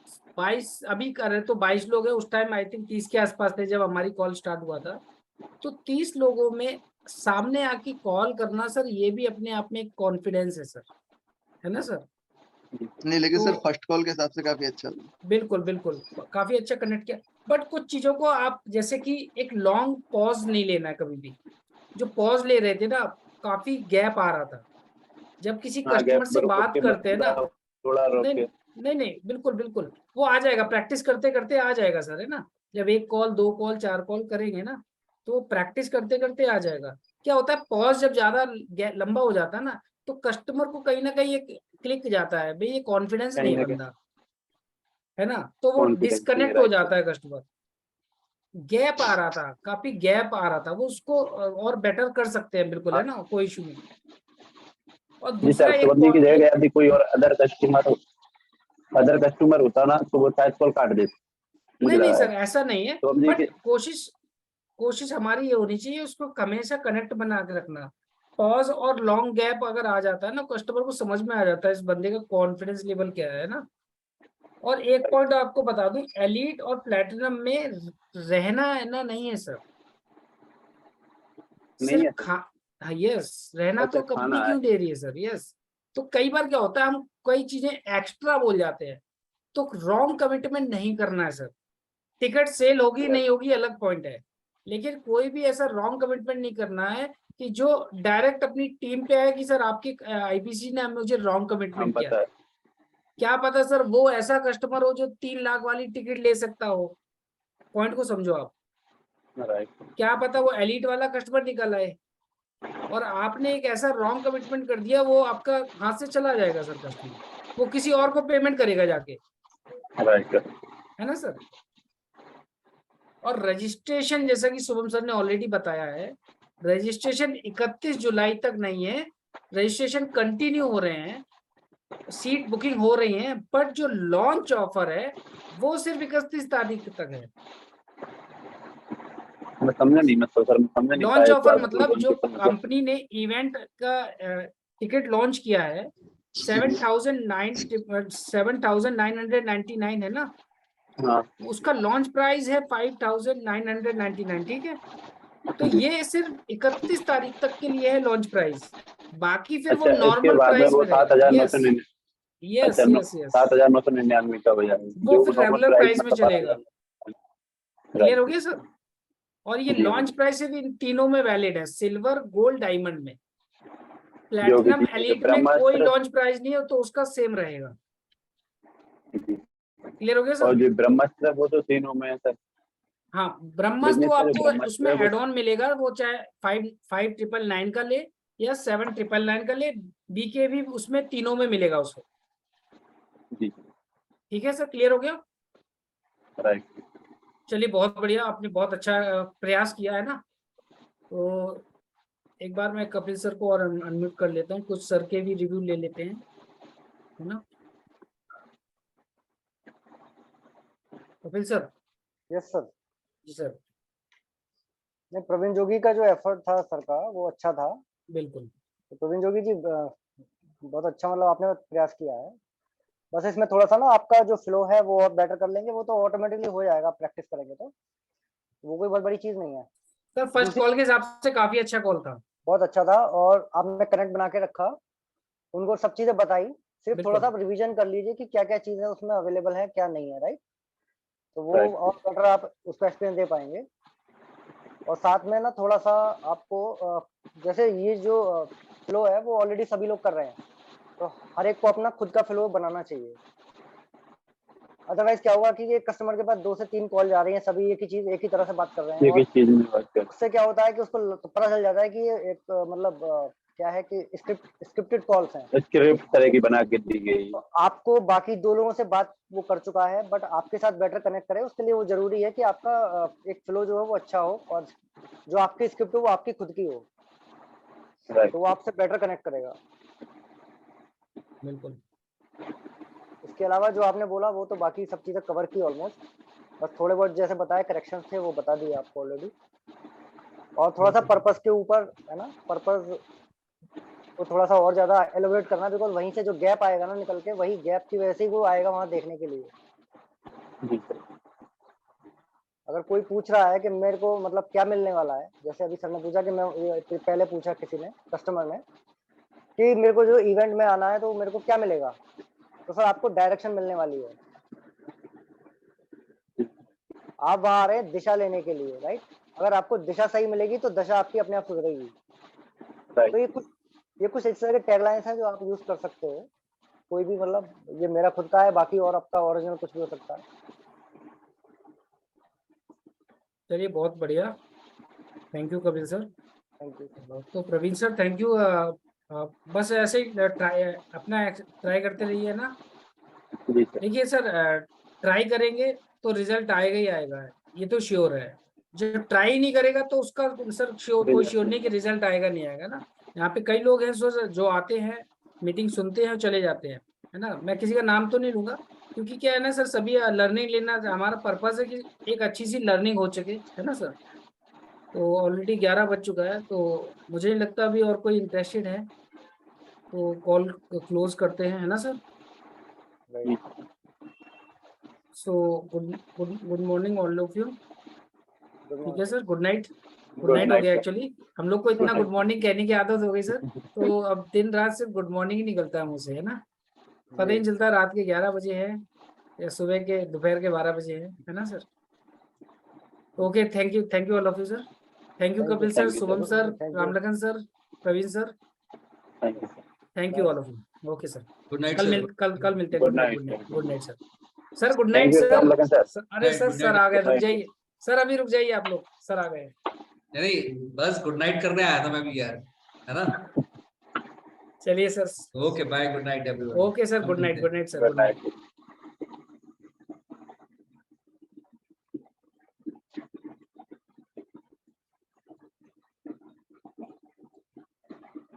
22 अभी कर रहे तो 22 लोग हैं। उस टाइम आई थिंक 30 के आसपास थे जब हमारी कॉल स्टार्ट हुआ था। तो 30 लोगों में सामने आके कॉल करना सर, ये भी अपने आप में एक कॉन्फिडेंस है सर, है ना सर? नहीं लेकिन सर तो फर्स्ट कॉल के हिसाब से काफी अच्छा था। बिल्कुल बिल्कुल काफी अच्छा कनेक्ट किया। बट कुछ चीजों को आप जैसे कि एक लॉन्ग पॉज नहीं लेना है कभी भी। जो पॉज ले रहे थे ना, काफी गैप आ रहा था जब किसी हाँ, कस्टमर गैप से में रुक बात के करते हैं ना। बंदा थोड़ा रोक नहीं के। नहीं नहीं, बिल्कुल बिल्कुल वो आ जाएगा, प्रैक्टिस करते करते आ जाएगा सर, है ना? जब 1 कॉल 2 कॉल 4 कॉल करेंगे ना, तो प्रैक्टिस करते करते आ जाएगा। क्या होता है, पॉज जब ज्यादा लंबा हो जाता है ना, तो कस्टमर को कहीं ना कहीं एक क्लिक जाता है, भाई ये कॉन्फिडेंस कहीं नहीं ना है कहीं बंदा, है ना? तो वो कॉन्फिडेंस नहीं है, डिस्कनेक्ट हो राइट सर। जाता है कस्टमर। गैप आ रहा था, काफी गैप आ रहा था, वो उसको और बेटर कर सकते हैं, बिल्कुल, है ना? कोई इशू नहीं। और जी सर, दूसरा तो बंदी की जगह एक यदि कोई और अदर कस्टमर होता ना तो वो शायद कॉल काट देते, मुझे नहीं नहीं लगा है। सर, ऐसा नहीं है। तो अब बट देखिए, कोशिश हमारी ये होनी चाहिए, उसको हमेशा कनेक्ट बना के रखना। पॉज और लॉन्ग गैप अगर आ जाता है ना, कस्टमर को समझ में आ जाता है इस बंदे का कॉन्फिडेंस लेवल क्या है ना। और एक पॉइंट आपको बता दूं, एलीट और प्लेटिनम में रहना है ना, नहीं है सर, नहीं सिर्फ है सर। हाँ यस, रहना अच्छा, तो कंपनी खाना है। क्यों दे रही है सर? यस। तो कई बार क्या होता है, हम कई चीजें एक्स्ट्रा बोल जाते हैं, तो रॉन्ग कमिटमेंट नहीं करना है सर। टिकट सेल होगी नहीं होगी अलग पॉइंट है, लेकिन कोई भी ऐसा रॉन्ग कमिटमेंट नहीं करना है कि जो डायरेक्ट अपनी टीम पे आए कि सर आपकी आईपीसी ने मुझे रॉन्ग हम कमिटमेंट किया। पता है। क्या पता सर वो ऐसा कस्टमर हो जो 3 लाख वाली टिकट ले सकता हो। पॉइंट को समझो आप। राइट। क्या पता वो एलिट वाला कस्टमर निकल आए, और आपने एक ऐसा रॉन्ग कमिटमेंट कर दिया, वो आपका हाथ से चला जाएगा सर कस्टमर, वो किसी और को पेमेंट करेगा जाके, राइट सर। है ना सर? और रजिस्ट्रेशन, जैसा कि शुभम सर ने ऑलरेडी बताया है, रजिस्ट्रेशन 31 जुलाई तक नहीं है, रजिस्ट्रेशन कंटिन्यू हो रहे हैं, सीट बुकिंग हो रही है, बट जो लॉन्च ऑफर है वो सिर्फ 31 तारीख तक है। मैं समझा नहीं, मतलब सर मैं समझा नहीं पाया लॉन्च इस ऑफर बात को, मतलब जो लॉन्च मतलब। कंपनी ने इवेंट का टिकट लॉन्च किया है, 7,999 है ना, हाँ। उसका लॉन्च प्राइस है 5,999, ठीक है? तो ये सिर्फ 31 तारीख तक के लिए है लॉन्च प्राइस, बाकी फिर वो अच्छा, इसके नॉर्मल बाद में प्राइस वो में रहेगा। यस 7,999। यस अच्छा, यस यस, 7,999 का हो जाएगा, वो जो फिर नॉर्मल रेगुलर प्राइस प्राइस में मतलब चलेगा। 12,000। क्लियर हो राइट। गया सर? और ये जी लॉन्च प्राइस सिर्फ इन तीनों में वैलिड है, सिल्वर गोल्ड डायमंड में। जो भी प्लैटिनम चीजें, जो एलीट में कोई ब्रह्मास्त्र। लॉन्च प्राइस नहीं है, तो उसका सेम रहेगा। क्लियर हो गया और सर? जो ब्रह्मास्त्र वो तो तीनों में है सर। हाँ, ब्रह्मास्त्र तो बिजनेस का जो आपको ब्रह्मास्त्र उसमें है वो। एड ऑन मिलेगा, वो चाहे 5,999 का ले या 7,999 का ले, बीके भी उसमें तीनों में मिलेगा उसको। जी। ठीक है सर, क्लियर हो गया? राइट। चलिए बहुत बढ़िया, आपने बहुत अच्छा प्रयास किया है ना। तो एक बार मैं कपिल सर को और अनम्यूट कर लेता हूँ, कुछ सर के भी रिव्यू ले लेते हैं, है ना? कपिल सर। Yes sir. जी सर। नहीं, प्रवीण जोगी का जो एफर्ट था सर का वो अच्छा था। बिल्कुल। तो प्रवीण जोगी जी बहुत अच्छा, मतलब आपने प्रयास किया है। बस इसमें थोड़ा सा ना आपका जो फ्लो है वो और बेटर कर लेंगे, वो तो ऑटोमेटिकली हो जाएगा प्रैक्टिस करेंगे तो। वो कोई बहुत बड़ी चीज नहीं है। सर फर्स्ट दूसरी, कॉल के हिसाब से काफी अच्छा कॉल था। बहुत अच्छा था, और आपने कनेक्ट बना के रखा, उनको सब चीजें बताई। सिर्फ थोड़ा सा बिल्कुल रिवीजन कर लीजिए कि क्या क्या चीजें उसमें अवेलेबल है, क्या नहीं है, राइट? तो वो राइट। और बेटर आप उसका एक्सपीरियंस दे पाएंगे। और साथ में ना थोड़ा सा आपको जैसे ये जो फ्लो है वो ऑलरेडी सभी लोग कर रहे हैं, तो हर एक को अपना खुद का फ्लो बनाना चाहिए। अदरवाइज क्या होगा कि ये कस्टमर के पास 2 से 3 कॉल जा रही हैं, सभी एक ही चीज एक ही तरह से बात कर रहे हैं, एक ही और चीज में बात कर। उससे क्या होता है कि उसको पता चल जाता है कि ये एक मतलब क्या है कि स्क्रिप्टेड कॉल्स हैं। स्क्रिप्ट तरह की बना के दी गई। तो आपको बाकी 2 लोगों से बात वो कर चुका है, बट आपके साथ बेटर कनेक्ट करे, उसके लिए वो जरूरी है कि आपका एक फ्लो जो है वो अच्छा हो, और जो आपकी स्क्रिप्ट हो वो आपकी खुद की हो, राइट। तो वो आपसे बेटर कनेक्ट करेगा। बिल्कुल। इसके अलावा जो आपने बोला वो तो बाकी सब चीजें कवर की ऑलमोस्ट, बस थोड़े बहुत जैसे बताए करेक्शंस थे वो बता दिए आपको ऑलरेडी। और थोड़ा सा पर्पस के ऊपर है ना, पर्पस को थोड़ा सा और ज्यादा एलोबरेट करना, बिकॉज वहीं से जो गैप आएगा ना निकल के, वही गैप की वजह से ही वो आएगा वहां देखने के लिए। जी सर। अगर कोई पूछ रहा है कि मेरे को मतलब क्या मिलने वाला है, जैसे अभी सर ने पूछा कि मैं पहले पूछा किसी ने कस्टमर ने कि मेरे को जो इवेंट में आना है तो मेरे को क्या मिलेगा, तो सर आपको डायरेक्शन मिलने वाली है। आप वहां आ रहे हैं दिशा लेने के लिए, राइट। अगर आपको दिशा सही मिलेगी तो दशा आपकी अपने आप सुधरेगी। तो ये कुछ इस तरह के टैगलाइंस हैं जो आप यूज कर सकते हो। कोई भी मतलब ये मेरा खुद का है, बाकी और आपका ओरिजिनल कुछ भी हो सकता है। चलिए बहुत बढ़िया, thank you Kapil sir. Thank you. तो प्रवीण सर थैंक यू। बस ऐसे ही अपना ट्राई करते रहिए ना। जी सर। देखिए सर, ट्राई करेंगे तो रिजल्ट आएगा ही आएगा, ये तो श्योर है। जो ट्राई नहीं करेगा तो उसका सर श्योर कोई श्योर नहीं कि रिजल्ट आएगा नहीं आएगा ना। यहाँ पे कई लोग हैं सर जो आते हैं, मीटिंग सुनते हैं और चले जाते हैं, है ना। मैं किसी का नाम तो नहीं लूंगा, क्योंकि क्या है ना सर, सभी लर्निंग लेना, हमारा पर्पस है कि एक अच्छी सी लर्निंग हो सके, है ना सर। तो ऑलरेडी 11 बज चुका है, तो मुझे नहीं लगता अभी और कोई इंटरेस्टेड है, तो कॉल क्लोज करते हैं, है ना sir. So good morning all of you. ठीक है sir, good night. Good night हो गया एक्चुअली, हम लोग को इतना गुड मॉर्निंग कहने की आदत हो गई सर, तो अब दिन रात सिर्फ गुड मॉर्निंग ही निकलता है मुझसे, है ना। पता ही नहीं चलता रात के 11 बजे है या सुबह के दोपहर के 12 बजे है ना sir. Okay, thank you all of you sir. Thank you Kapil sir, Shubham sir, Ramlakhan sir, Praveen sir, thank you all of you. Okay sir, good night कल सर। कल मिलते हैं। Good good night, night, sir. Good night sir. Sir good Thank night you, sir. Ramlakhan sir. अरे Night, sir good sir night. आ गए, रुक Night. जाइए सर, अभी रुक जाइए आप लोग, सर आ गए। नहीं, बस गुड नाइट करने आया था मैं भी यार, है ना। चलिए sir, okay bye, good night everyone. Okay sir, good night sir, Good good night. night.